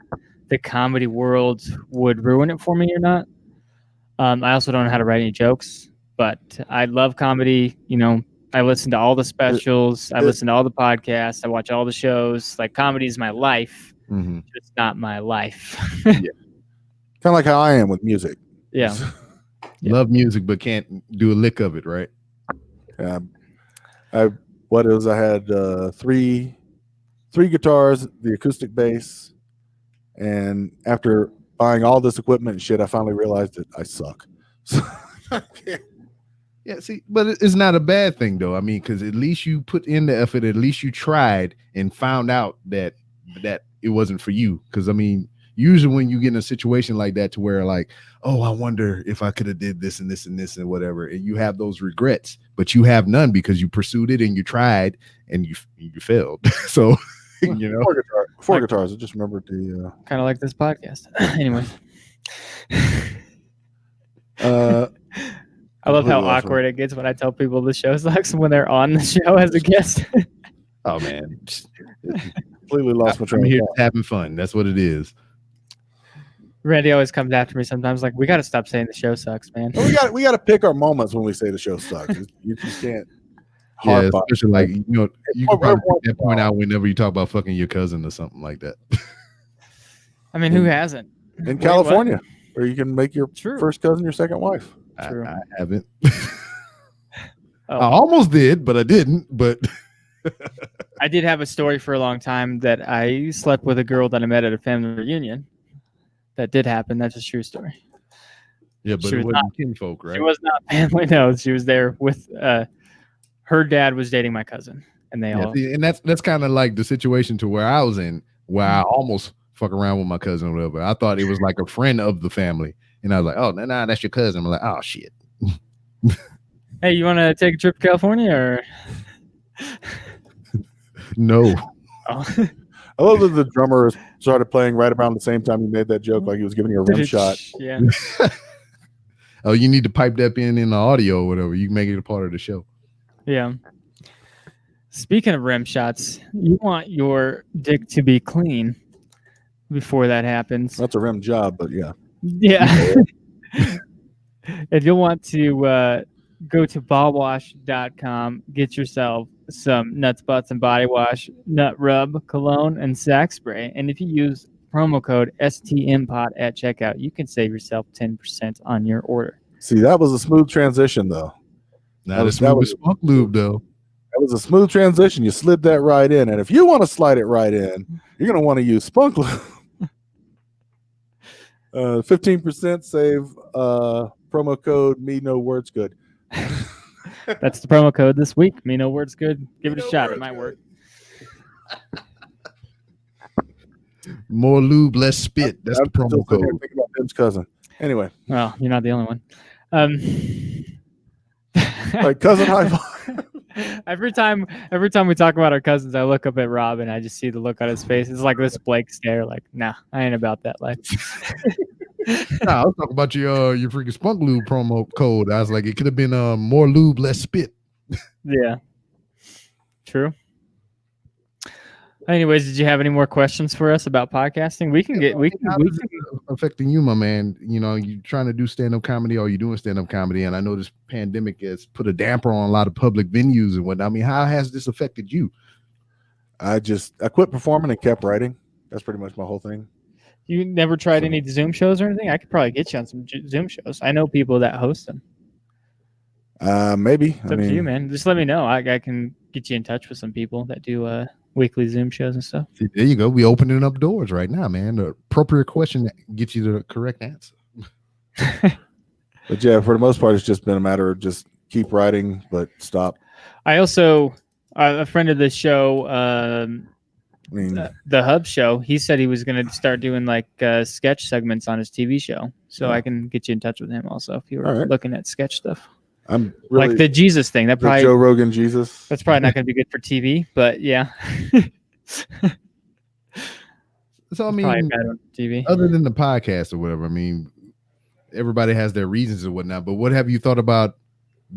the comedy world would ruin it for me or not. I also don't know how to write any jokes, but I love comedy. You know, I listen to all the specials. I listen to all the podcasts. I watch all the shows. Like, comedy is my life. Mm-hmm. It's not my life. Yeah. Kind of like how I am with music. Yeah. Love music, but can't do a lick of it, right? I had three guitars, the acoustic bass, and after buying all this equipment and shit, I finally realized that I suck. Yeah, see, but it's not a bad thing though. I mean, because at least you put in the effort, at least you tried and found out that it wasn't for you. Because I mean, usually when you get in a situation like that to where like, oh, I wonder if I could have did this and this and this and whatever, and you have those regrets, but you have none because you pursued it and you tried and you failed. So you know, four guitars. I just remembered the Kind of like this podcast. Anyway. I love how awkward it gets when I tell people the show sucks when they're on the show as a guest. oh man, completely lost my I'm train here of thought. having fun. That's what it is. Randy always comes after me sometimes like, we got to stop saying the show sucks, man. Well, we got to pick our moments when we say the show sucks. You just can't. Yeah, harp on it. especially like you know, you can Every probably once pick in that a point while. out whenever you talk about fucking your cousin or something like that. I mean, who hasn't? in Wait, California, where you can make your True. first cousin your second wife. True. I haven't. Oh. I almost did, but I didn't. But I did have a story for a long time that I slept with a girl that I met at a family reunion. That did happen. That's a true story. yeah, but She it was wasn't kinfolk, right? She was not family. No, she was there with her dad was dating my cousin, and they Yeah, all. see, and that's kind of like the situation to where I was in, where I almost fuck around with my cousin or whatever. I thought it was like a friend of the family, and I was like, oh, nah, that's your cousin. I'm like, oh shit. Hey, you want to take a trip to California or? No. Oh. I love that the drummer started playing right around the same time he made that joke, like he was giving you a rim shot. Yeah. Oh, you need to pipe that in the audio or whatever. You can make it a part of the show. Yeah. Speaking of rim shots, you want your dick to be clean before that happens. That's a rim job, but yeah. Yeah. And you'll want to go to ballwash.com, get yourself some Nuts, Butts, and Body Wash, Nut Rub, Cologne, and Sack Spray. And if you use promo code STMPOD at checkout, you can save yourself 10% on your order. See, that was a smooth transition, though. Not That as was- smooth that as was- Spunk Lube, though. That was a smooth transition. You slid that right in. And if you want to slide it right in, you're going to want to use Spunk Lube. 15% save promo code me no words good. That's the promo code this week. Me no words good. Give it a shot. It might work. More lube, less spit. That's I'm the promo still sitting here code. thinking about Tim's cousin. Anyway, Well, you're not the only one. like cousin high five. Every time we talk about our cousins, I look up at Rob and I just see the look on his face. It's like this Blake stare. Like, nah, I ain't about that life. Nah, I was talking about your freaking Spunk Lube promo code. I was like, it could have been more lube, less spit. Yeah. True. Anyways, did you have any more questions for us about podcasting? We can How is it affecting you, my man? You know, you trying to do stand-up comedy, or you doing stand-up comedy, and I know this pandemic has put a damper on a lot of public venues and whatnot. I mean, how has this affected you? I quit performing and kept writing. That's pretty much my whole thing. You never tried any Zoom shows or anything? I could probably get you on some Zoom shows. I know people that host them. Maybe. It's up to you, man. Just let me know. I can get you in touch with some people that do weekly Zoom shows and stuff. See, there you go. We opening up doors right now, man. The appropriate question that gets you the correct answer. But yeah, for the most part, it's just been a matter of just keep writing, but stop. I also, a friend of the show, I mean, the Hub Show, he said he was going to start doing like sketch segments on his TV show. So Yeah. I can get you in touch with him also if you were All right. looking at sketch stuff. I'm really Like the Jesus thing. That the probably Joe Rogan Jesus. that's probably not going to be good for TV, but yeah. So I Probably mean, bad on TV. other than the podcast or whatever, I mean, everybody has their reasons and whatnot. But what have you thought about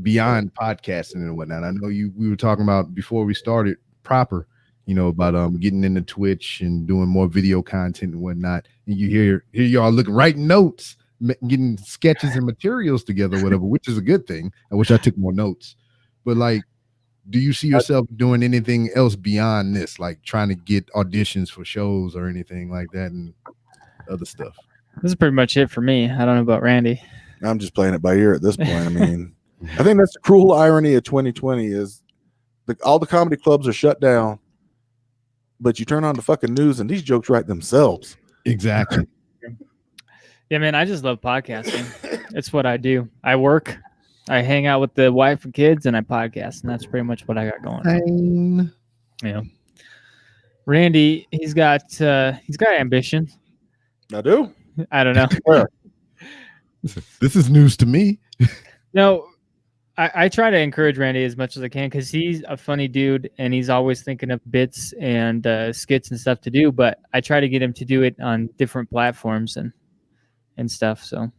beyond podcasting and whatnot? I know we were talking about before we started proper, you know, about getting into Twitch and doing more video content and whatnot. And you hear y'all looking, writing notes, getting sketches and materials together, whatever, which is a good thing. I wish I took more notes. But like, do you see yourself doing anything else beyond this, like trying to get auditions for shows or anything like that and other stuff? This is pretty much it for me. I don't know about Randy. I'm just playing it by ear at this point. I mean, I think that's the cruel irony of 2020 is all the comedy clubs are shut down, but you turn on the fucking news and these jokes write themselves. Exactly. Yeah, man, I just love podcasting. It's what I do. I work, I hang out with the wife and kids, and I podcast, and that's pretty much what I got going on. Yeah. Randy, he's got ambition. I do. I don't know. Where? This is news to me. No, I try to encourage Randy as much as I can because he's a funny dude and he's always thinking of bits and skits and stuff to do. But I try to get him to do it on different platforms and stuff. So,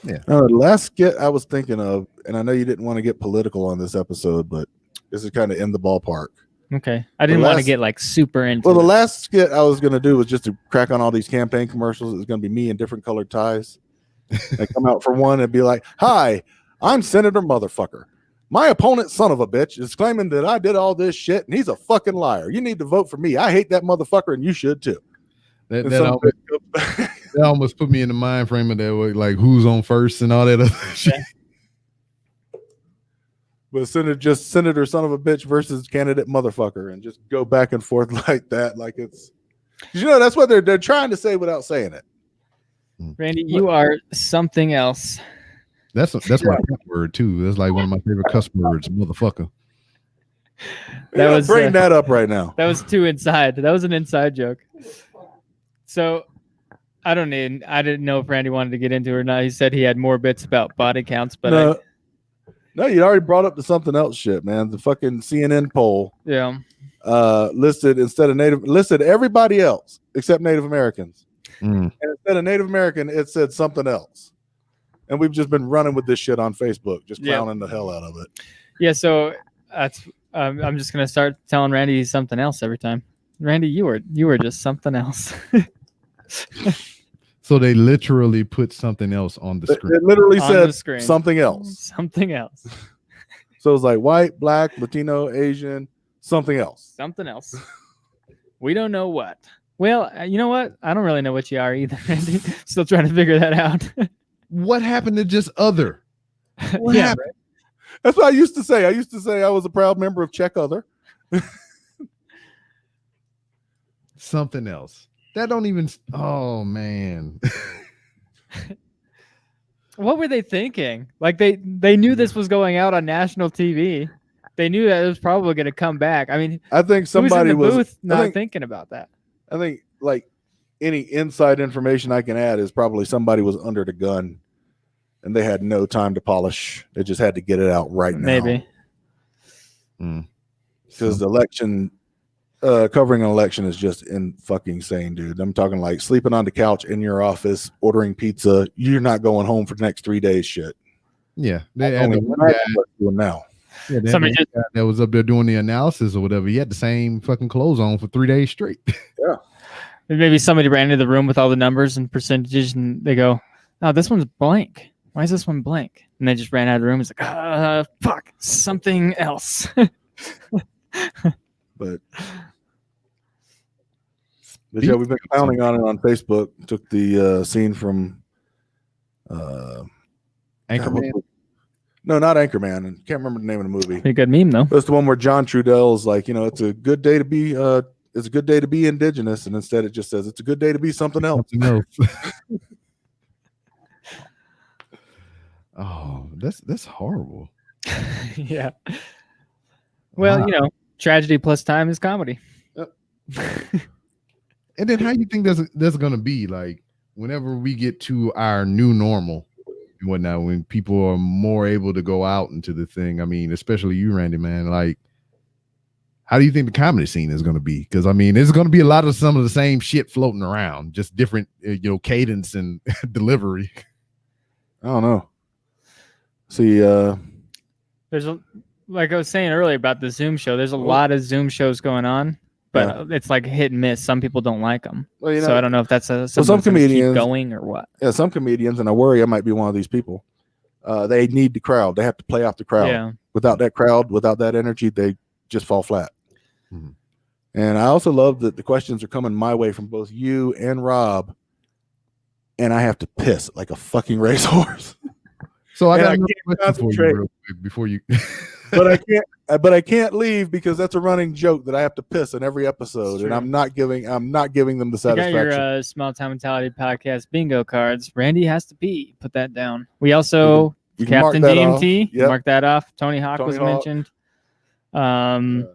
yeah. The last skit I was thinking of, and I know you didn't want to get political on this episode, but this is kind of in the ballpark. Okay, I didn't want to get like super into. Well, the last skit I was going to do was just to crack on all these campaign commercials. It's going to be me in different colored ties. I come out for one and be like, "Hi, I'm Senator Motherfucker. My opponent, son of a bitch, is claiming that I did all this shit, and he's a fucking liar. You need to vote for me. I hate that motherfucker, and you should too." That almost put me in the mind frame of that, like who's on first and all that other shit. But Senator son of a bitch versus candidate motherfucker, and just go back and forth like that, like it's, that's what they're trying to say without saying it. Randy, you are something else. That's my cuss word too. That's like one of my favorite cuss words, motherfucker. That was bring that up right now. That was too inside. That was an inside joke. So I didn't know if Randy wanted to get into it or not. He said he had more bits about body counts, but no, you already brought up the something else shit, man. The fucking CNN poll, listed listed everybody else except Native Americans, and instead of Native American, it said something else. And we've just been running with this shit on Facebook, just clowning the hell out of it. Yeah, so that's I'm just gonna start telling Randy he's something else every time. Randy, you were just something else. So they literally put something else on the screen. It literally said something else. Something else. So it's like white, black, Latino, Asian, something else. Something else. We don't know what. Well, you know what? I don't really know what you are either, Randy. Still trying to figure that out. What happened to just other? What happened? Right? That's what I used to say. I used to say I was a proud member of Check Other. Something else. That don't even. Oh man. What were they thinking? Like they knew this was going out on national TV. They knew that it was probably going to come back. I mean, I think somebody who's in the booth not thinking about that. I think like any inside information I can add is probably somebody was under the gun and they had no time to polish. They just had to get it out right now. Maybe. Because the election, covering an election is just fucking insane, dude. I'm talking like sleeping on the couch in your office, ordering pizza. You're not going home for the next 3 days shit. Yeah. Doing now. Yeah, that was up there doing the analysis or whatever. He had the same fucking clothes on for 3 days straight. Yeah. Maybe somebody ran into the room with all the numbers and percentages and they go, "Oh, this one's blank. Why is this one blank?" And they just ran out of the room. It's like, fuck, something else. But yeah, we've been pounding on it on Facebook. Took the scene from Anchorman. No, not Anchorman. I can't remember the name of the movie. Pretty good meme though. That's the one where John Trudell's like, it's a good day to be it's a good day to be indigenous, and instead it just says it's a good day to be something else. Oh, that's horrible. Yeah. Well, tragedy plus time is comedy. Yep. And then how you think that's gonna be like whenever we get to our new normal and whatnot, when people are more able to go out into the thing? I mean, especially you, Randy, man, like how do you think the comedy scene is going to be? Because I mean, there's going to be a lot of some of the same shit floating around, just different, cadence and delivery. I don't know. See, there's like I was saying earlier about the Zoom show. There's a lot of Zoom shows going on, but it's like hit and miss. Some people don't like them, so I don't know if that's some comedians keep going or what. Yeah, some comedians, and I worry I might be one of these people. They need the crowd. They have to play off the crowd. Yeah. Without that crowd, without that energy, they just fall flat. Mm-hmm. And I also love that the questions are coming my way from both you and Rob and I have to piss like a fucking racehorse. So I And got I another can't question for you concentrate. real quick before you. but I can't leave because that's a running joke that I have to piss in every episode, It's and true. I'm not giving them the You got satisfaction. your Small Town Mentality podcast bingo cards. Randy has to pee. Put that down. We also We can mark Captain that off. DMT. Yep. Mark that off. Tony Hawk Tony was Hawk. mentioned.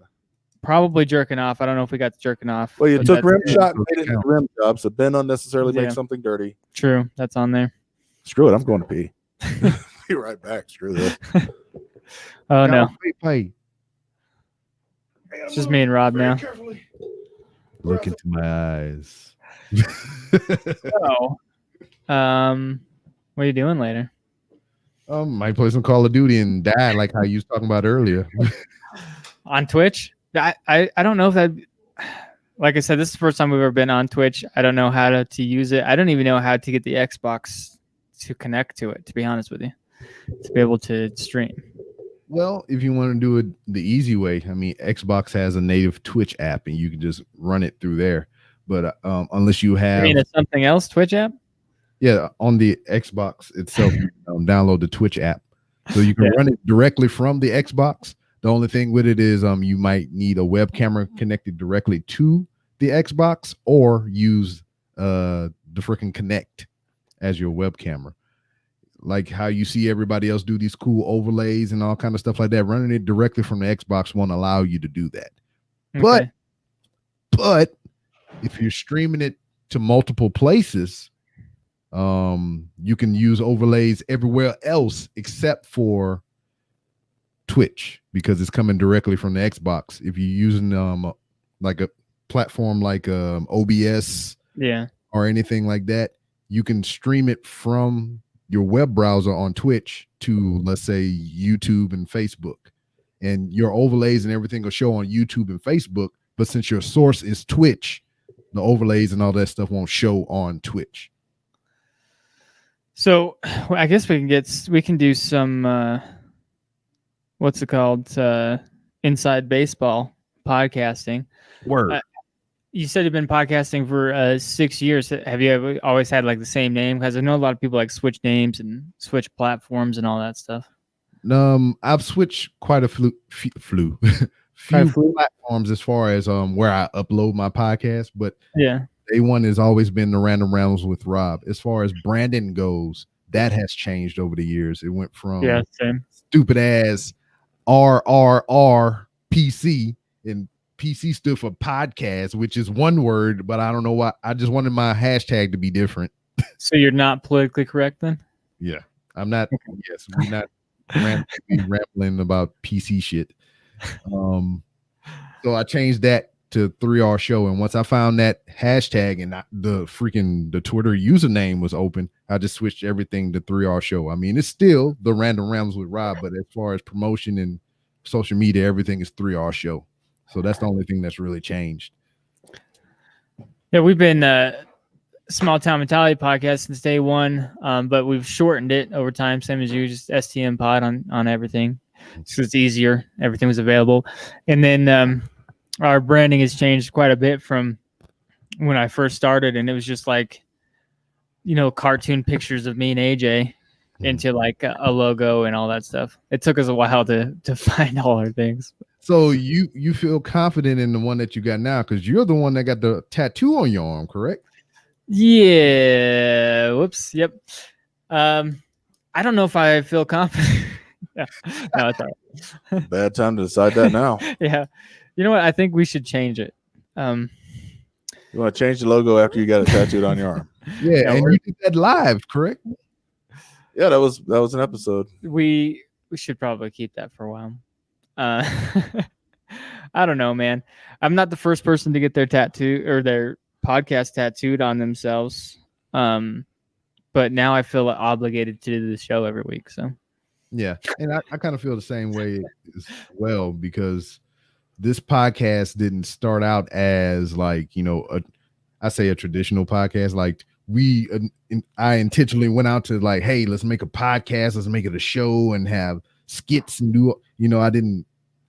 Probably jerking off. I don't know if we got to jerking off. Well, you but took that's- rim shot and made it into rim job, so Ben unnecessarily Yeah. makes something dirty. True. That's on there. Screw it, I'm going to pee. Be right back. Screw this. Oh no, Hey, it's just me and Rob now. look into my eyes. So, what are you doing later? Might play some Call of Duty and die like how you was talking about earlier. On Twitch? I don't know if that. Like I said, this is the first time we've ever been on Twitch. I don't know how to use it. I don't even know how to get the Xbox to connect to it, to be honest with you, to be able to stream. Well, if you want to do it the easy way, I mean, Xbox has a native Twitch app, and you can just run it through there. But unless you I have, mean, it's something else, Twitch app? yeah, on the Xbox itself, you download the Twitch app, so you can Yeah. run it directly from the Xbox. The only thing with it is, you might need a web camera connected directly to the Xbox, or use the freaking Kinect as your web camera. Like how you see everybody else do these cool overlays and all kind of stuff like that. Running it directly from the Xbox won't allow you to do that. But- Okay. But if you're streaming it to multiple places, you can use overlays everywhere else except for Twitch, because it's coming directly from the Xbox. If you're using like a platform like OBS Yeah. or anything like that, you can stream it from your web browser on Twitch to, let's say, YouTube and Facebook, and your overlays and everything will show on YouTube and Facebook. But since your source is Twitch, the overlays and all that stuff won't show on Twitch. So I guess we can do some what's it called? Inside baseball podcasting. Word. You said you've been podcasting for 6 years. Have you ever always had like the same name? Because I know a lot of people like switch names and switch platforms and all that stuff. I've switched quite a few platforms as far as where I upload my podcast, but Yeah. day one has always been the Random Rambles with Rob. As far as branding goes, that has changed over the years. It went from Yeah. Same. stupid ass RRR PC, and PC stood for podcast, which is one word, but I don't know why. I just wanted my hashtag to be different. So you're not politically correct then? Yeah, I'm not. Yes, we're not rambling about PC shit. So I changed that to 3R Show, and once I found that hashtag and the Twitter username was open, I just switched everything to 3R Show. I mean, it's still the Random Rambles with Rob, but as far as promotion and social media, everything is 3R Show. So that's the only thing that's really changed. Yeah, we've been Small Town Mentality podcast since day one, but we've shortened it over time, same as you, just STM Pod on everything. So it's easier. Everything was available. And then our branding has changed quite a bit from when I first started, and it was just like, cartoon pictures of me and AJ into like a logo and all that stuff. It took us a while to find all our things. So you feel confident in the one that you got now, because you're the one that got the tattoo on your arm, correct? Yeah. Whoops. Yep. I don't know if I feel confident. No, it's all right. Bad time to decide that now. Yeah. You know what? I think we should change it. You want to change the logo after you got it tattooed on your arm? Yeah, and you did that live, correct? Yeah, that was an episode. We should probably keep that for a while. I don't know, man. I'm not the first person to get their tattoo or their podcast tattooed on themselves. But now I feel obligated to do the show every week. So Yeah, and I kind of feel the same way as well, because this podcast didn't start out as like, I say a traditional podcast. Like I intentionally went out to like, hey, let's make a podcast, let's make it a show and have skits and do, it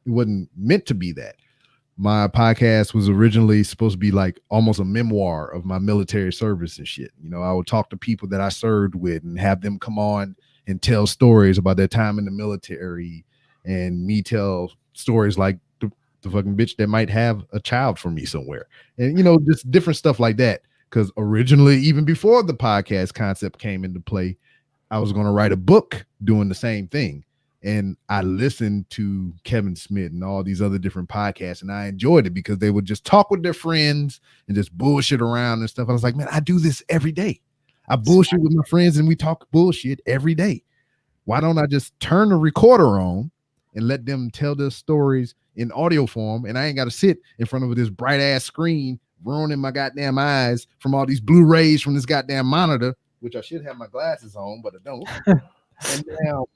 wasn't meant to be that. my podcast was originally supposed to be like almost a memoir of my military service and shit. You know, I would talk to people that I served with and have them come on and tell stories about their time in the military, and me tell stories like the fucking bitch that might have a child for me somewhere, and you know, just different stuff like that. Because originally, even before the podcast concept came into play, I was going to write a book doing the same thing. And I listened to Kevin Smith and all these other different podcasts, and I enjoyed it because they would just talk with their friends and just bullshit around and stuff. I was like, man, I do this every day. I bullshit with my friends and we talk bullshit every day. Why don't I just turn the recorder on and let them tell their stories in audio form? And I ain't got to sit in front of this bright ass screen ruining my goddamn eyes from all these blue rays from this goddamn monitor, which I should have my glasses on, but I don't. And now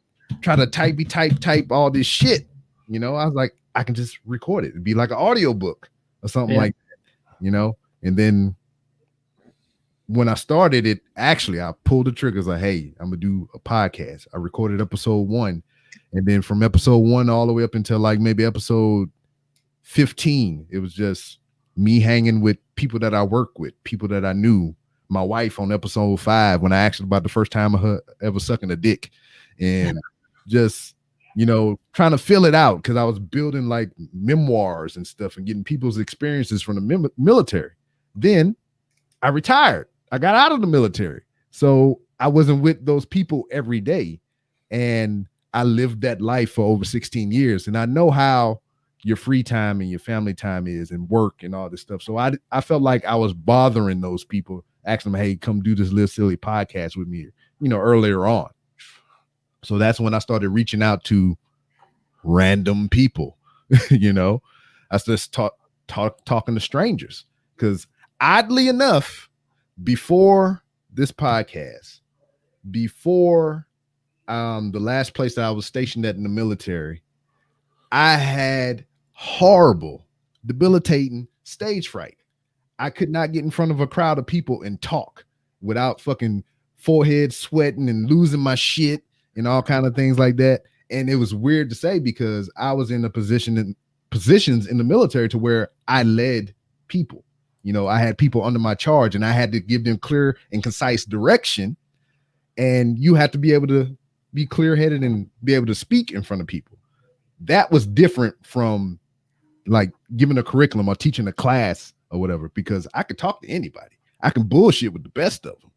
try to type all this shit. You know, I was like, I can just record it. It'd be like an audio book or something like that, you know? And then when I started it, actually, I pulled the triggers like, hey, I'm gonna do a podcast. I recorded episode 1. And then from episode 1 all the way up until like maybe episode 15, it was just me hanging with people that I work with, people that I knew. My wife on episode 5, when I asked her about the first time of her ever sucking a dick, and just, you know, trying to fill it out because I was building like memoirs and stuff and getting people's experiences from the military. Then I retired. I got out of the military. So I wasn't with those people every day. And I lived that life for over 16 years. And I know how your free time and your family time is and work and all this stuff. So I felt like I was bothering those people, asking them, hey, come do this Live Silly podcast with me, you know, earlier on. So that's when I started reaching out to random people. You know, I just talking to strangers, because oddly enough, before this podcast, before the last place that I was stationed at in the military, I had horrible, debilitating stage fright. I could not get in front of a crowd of people and talk without fucking forehead sweating and losing my shit and all kind of things like that. And it was weird to say because I was in a positions in the military to where I led people. You know, I had people under my charge and I had to give them clear and concise direction. And you have to be able to be clear-headed and be able to speak in front of people. That was different from like giving a curriculum or teaching a class or whatever, because I could talk to anybody. I can bullshit with the best of them.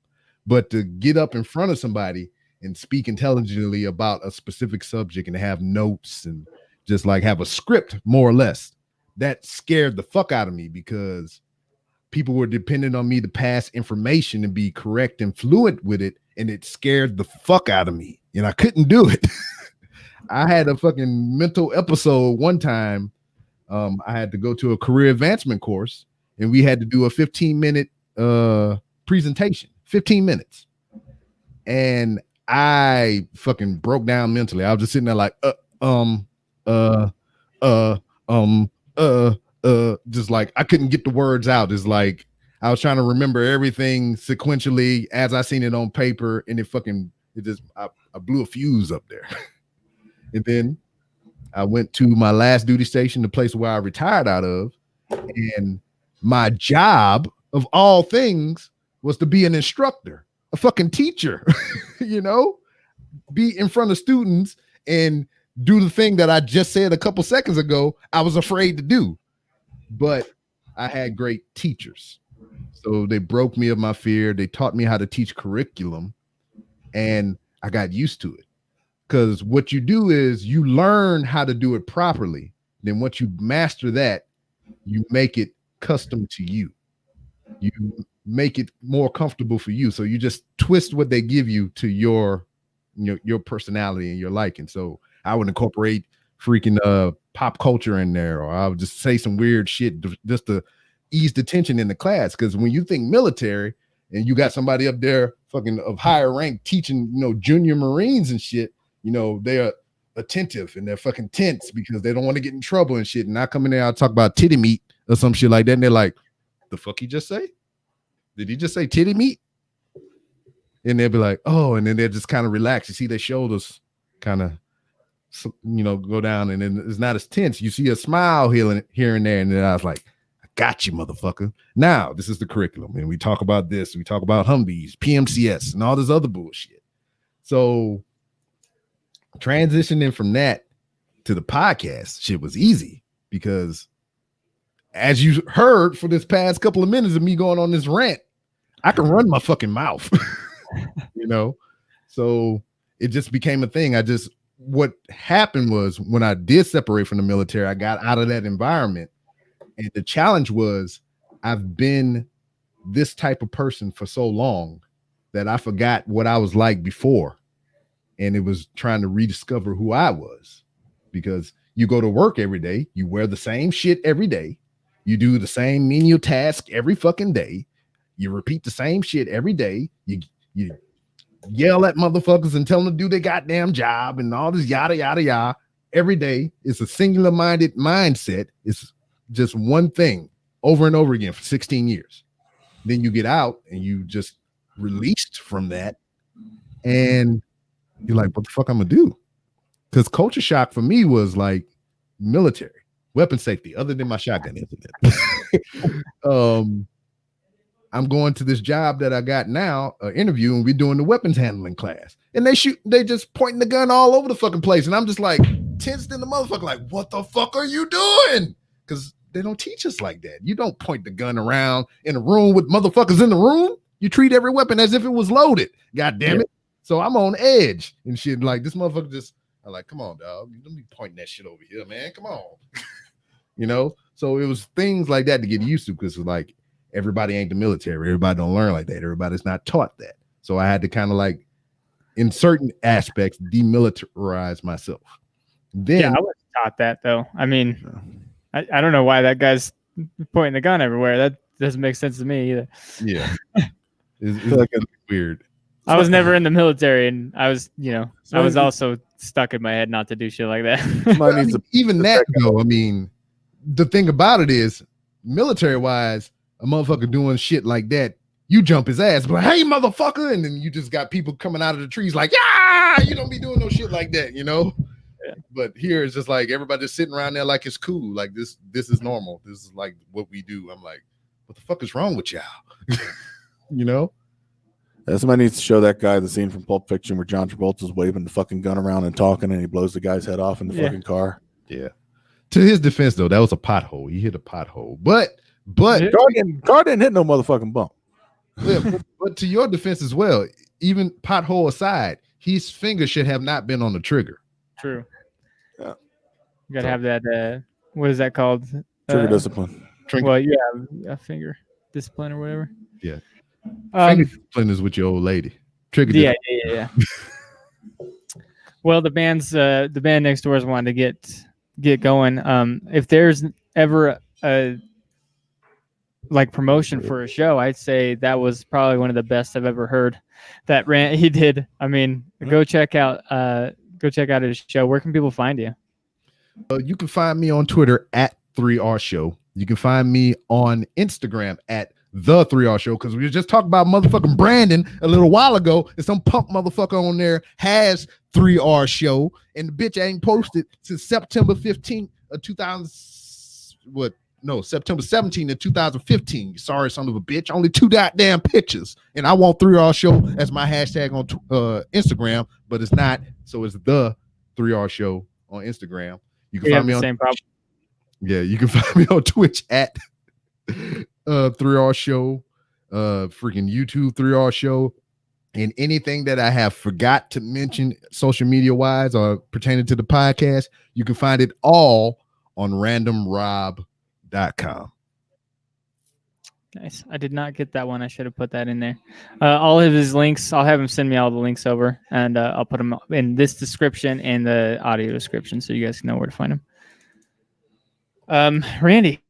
But to get up in front of somebody and speak intelligently about a specific subject and have notes and just like have a script, more or less, that scared the fuck out of me, because people were dependent on me to pass information and be correct and fluent with it. And it scared the fuck out of me. And I couldn't do it. I had a fucking mental episode one time. I had to go to a career advancement course and we had to do a 15-minute presentation, 15 minutes. And I fucking broke down mentally. I was just sitting there like, just like I couldn't get the words out. It's like I was trying to remember everything sequentially as I seen it on paper, and I blew a fuse up there. And then I went to my last duty station, the place where I retired out of, and my job of all things was to be an instructor, a fucking teacher, you know, be in front of students and do the thing that I just said a couple seconds ago I was afraid to do. But I had great teachers. So they broke me of my fear. They taught me how to teach curriculum, and I got used to it. Because what you do is you learn how to do it properly. Then once you master that, you make it custom to you. You make it more comfortable for you. So you just twist what they give you to your personality and your liking. So I would incorporate freaking pop culture in there, or I would just say some weird shit just to ease the tension in the class. Because when you think military and you got somebody up there fucking of higher rank teaching, you know, junior Marines and shit, you know, they're attentive and they're fucking tense because they don't want to get in trouble and shit. And I come in there, I'll talk about titty meat or some shit like that. And they're like, the fuck he just say? Did he just say titty meat? And they'll be like, oh, and then they'll just kind of relax. You see their shoulders kind of go down, and then it's not as tense. You see a smile here and there, and then I was like, I got you, motherfucker. Now this is the curriculum, and we talk about this, we talk about Humvees, PMCS, and all this other bullshit. So transitioning from that to the podcast shit was easy because, as you heard for this past couple of minutes of me going on this rant, I can run my fucking mouth, So it just became a thing. What happened was when I did separate from the military, I got out of that environment. And the challenge was I've been this type of person for so long that I forgot what I was like before. And it was trying to rediscover who I was, because you go to work every day, you wear the same shit every day, you do the same menial task every fucking day, you repeat the same shit every day, you yell at motherfuckers and tell them to do their goddamn job and all this yada yada yada every day. It's a singular minded mindset. It's just one thing over and over again for 16 years. Then you get out and you just released from that, and you're like, what the fuck I'm gonna do? Because culture shock for me was like military weapon safety, other than my shotgun incident. I'm going to this job that I got now, interview, and we're doing the weapons handling class, and they just pointing the gun all over the fucking place, and I'm just like tensed in the motherfucker, like, what the fuck are you doing? Because they don't teach us like that. You don't point the gun around in a room with motherfuckers in the room. You treat every weapon as if it was loaded. God damn it. So I'm on edge and shit. Like, this motherfucker just, I'm like, come on, dog. Let me pointing that shit over here, man. Come on. So it was things like that to get used to, because it's like, everybody ain't the military. Everybody don't learn like that. Everybody's not taught that. So I had to kind of like, in certain aspects, demilitarize myself. Then I was taught that though. I mean, I don't know why that guy's pointing the gun everywhere. That doesn't make sense to me either. Yeah. It's like weird. I was never in the military, and I was, I was also stuck in my head not to do shit like that. Even that though, I mean, the thing about it is, military wise, a motherfucker doing shit like that, you jump his ass, but hey, motherfucker, and then you just got people coming out of the trees like, yeah, you don't be doing no shit like that, Yeah. But here it's just like everybody just sitting around there like it's cool, like this is normal. This is like what we do. I'm like, what the fuck is wrong with y'all? Somebody needs to show that guy the scene from Pulp Fiction where John Travolta's waving the fucking gun around and talking, and he blows the guy's head off in the fucking car. Yeah. To his defense, though, that was a pothole. He hit a pothole, but car didn't hit no motherfucking bump. Yeah, but to your defense as well, even pothole aside, his finger should have not been on the trigger. True. Yeah. You gotta have that. What is that called? Trigger discipline. Well, yeah, a finger discipline or whatever. Yeah. Finger discipline is with your old lady. Trigger discipline. Yeah. Well, the band next door is wanting to get going. If there's ever a like promotion for a show, I'd say that was probably one of the best I've ever heard. That rant he did. I mean, go check out his show. Where can people find you? You can find me on Twitter at 3R Show. You can find me on Instagram at the 3R Show, because we were just talking about motherfucking Brandon a little while ago, and some punk motherfucker on there has 3R Show, and the bitch ain't posted since September 15th of 2000. September 17th of 2015. You sorry son of a bitch. Only 2 goddamn pictures, and I want 3R Show as my hashtag on Instagram, but it's not. So it's the 3R Show on Instagram. You can find me on same problem. Yeah, you can find me on Twitch at 3R Show, freaking YouTube 3R Show, and anything that I have forgot to mention social media wise or pertaining to the podcast, you can find it all on randomrob.com. Nice. I did not get that one. I should have put that in there. All of his links, I'll have him send me all the links over, and I'll put them in this description and the audio description so you guys can know where to find them. Randy.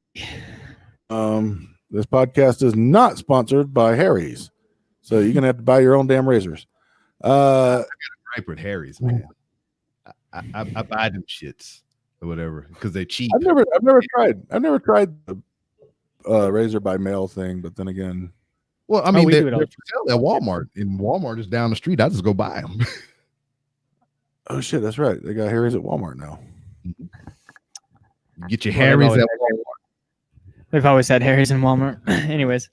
This podcast is not sponsored by Harry's, so you're gonna have to buy your own damn razors. I got a gripe with Harry's, man. I buy them shits or whatever because they're cheap. I've never tried the razor by mail thing, but then again, well, I mean, they're for sale at Walmart, and Walmart is down the street. I just go buy them. Oh shit, that's right. They got Harry's at Walmart now. Get your Well, Harry's they've at always- They've always had Harry's in Walmart. Anyways,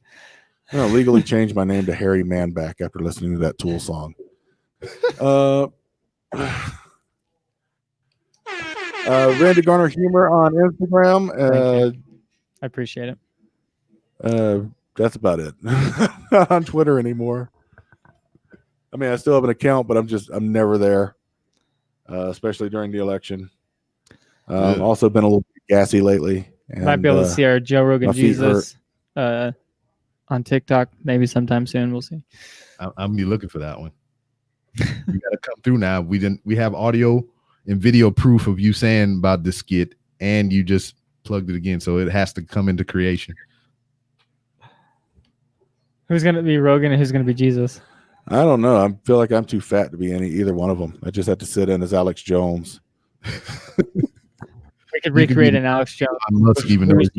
I'm gonna legally change my name to Harry Manback after listening to that Tool song. Randy Garner Humor on Instagram. I appreciate it. That's about it. Not on Twitter anymore. I mean, I still have an account, but I'm never there, especially during the election. Also been a little bit gassy lately. And, Might be able to see our Joe Rogan my feet Jesus on TikTok maybe sometime soon. We'll see. I'm be looking for that one. You gotta come through now. We have audio and video proof of you saying about this skit, and you just plugged it again, so it has to come into creation. Who's gonna be Rogan and who's gonna be Jesus? I don't know. I feel like I'm too fat to be either one of them. I just have to sit in as Alex Jones. We could recreate an Alex Jones. Musk even knows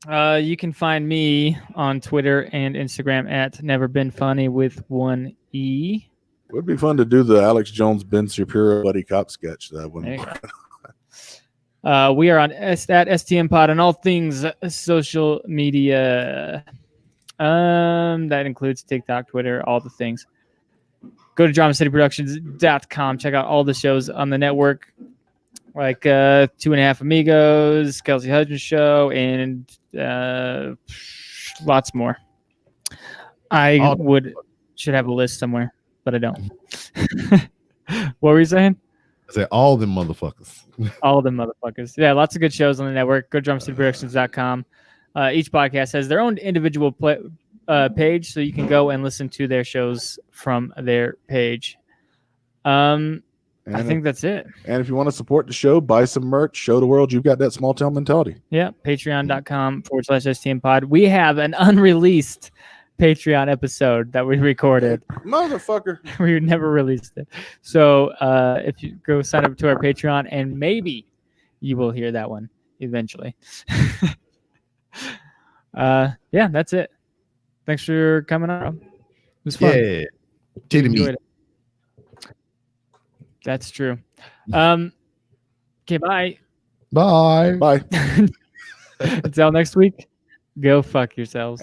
that. You can find me on Twitter and Instagram at Never Been Funny with 1 E. It would be fun to do the Alex Jones Ben Shapiro buddy cop sketch. That one. There you go. We are on at STM Pod on all things social media. That includes TikTok, Twitter, all the things. Go to DramaCityProductions.com. Check out all the shows on the network, like 2.5 Amigos, Kelsey Hudgens Show, and lots more. I should have a list somewhere, but I don't. What were you saying? I said all them motherfuckers. All of them motherfuckers. Yeah, lots of good shows on the network. Go to DramaCityProductions.com. Each podcast has their own individual page, so you can go and listen to their shows from their page. I think that's it. And if you want to support the show, buy some merch. Show the world you've got that small town mentality. Yeah, patreon.com/STM Pod. We have an unreleased Patreon episode that we recorded. Motherfucker. We never released it. So if you go sign up to our Patreon, and maybe you will hear that one eventually. Yeah, that's it. Thanks for coming on. It was fun. Yeah. Titty meat. Enjoyed it. That's true. Okay, bye. Bye. Bye. Until next week, go fuck yourselves.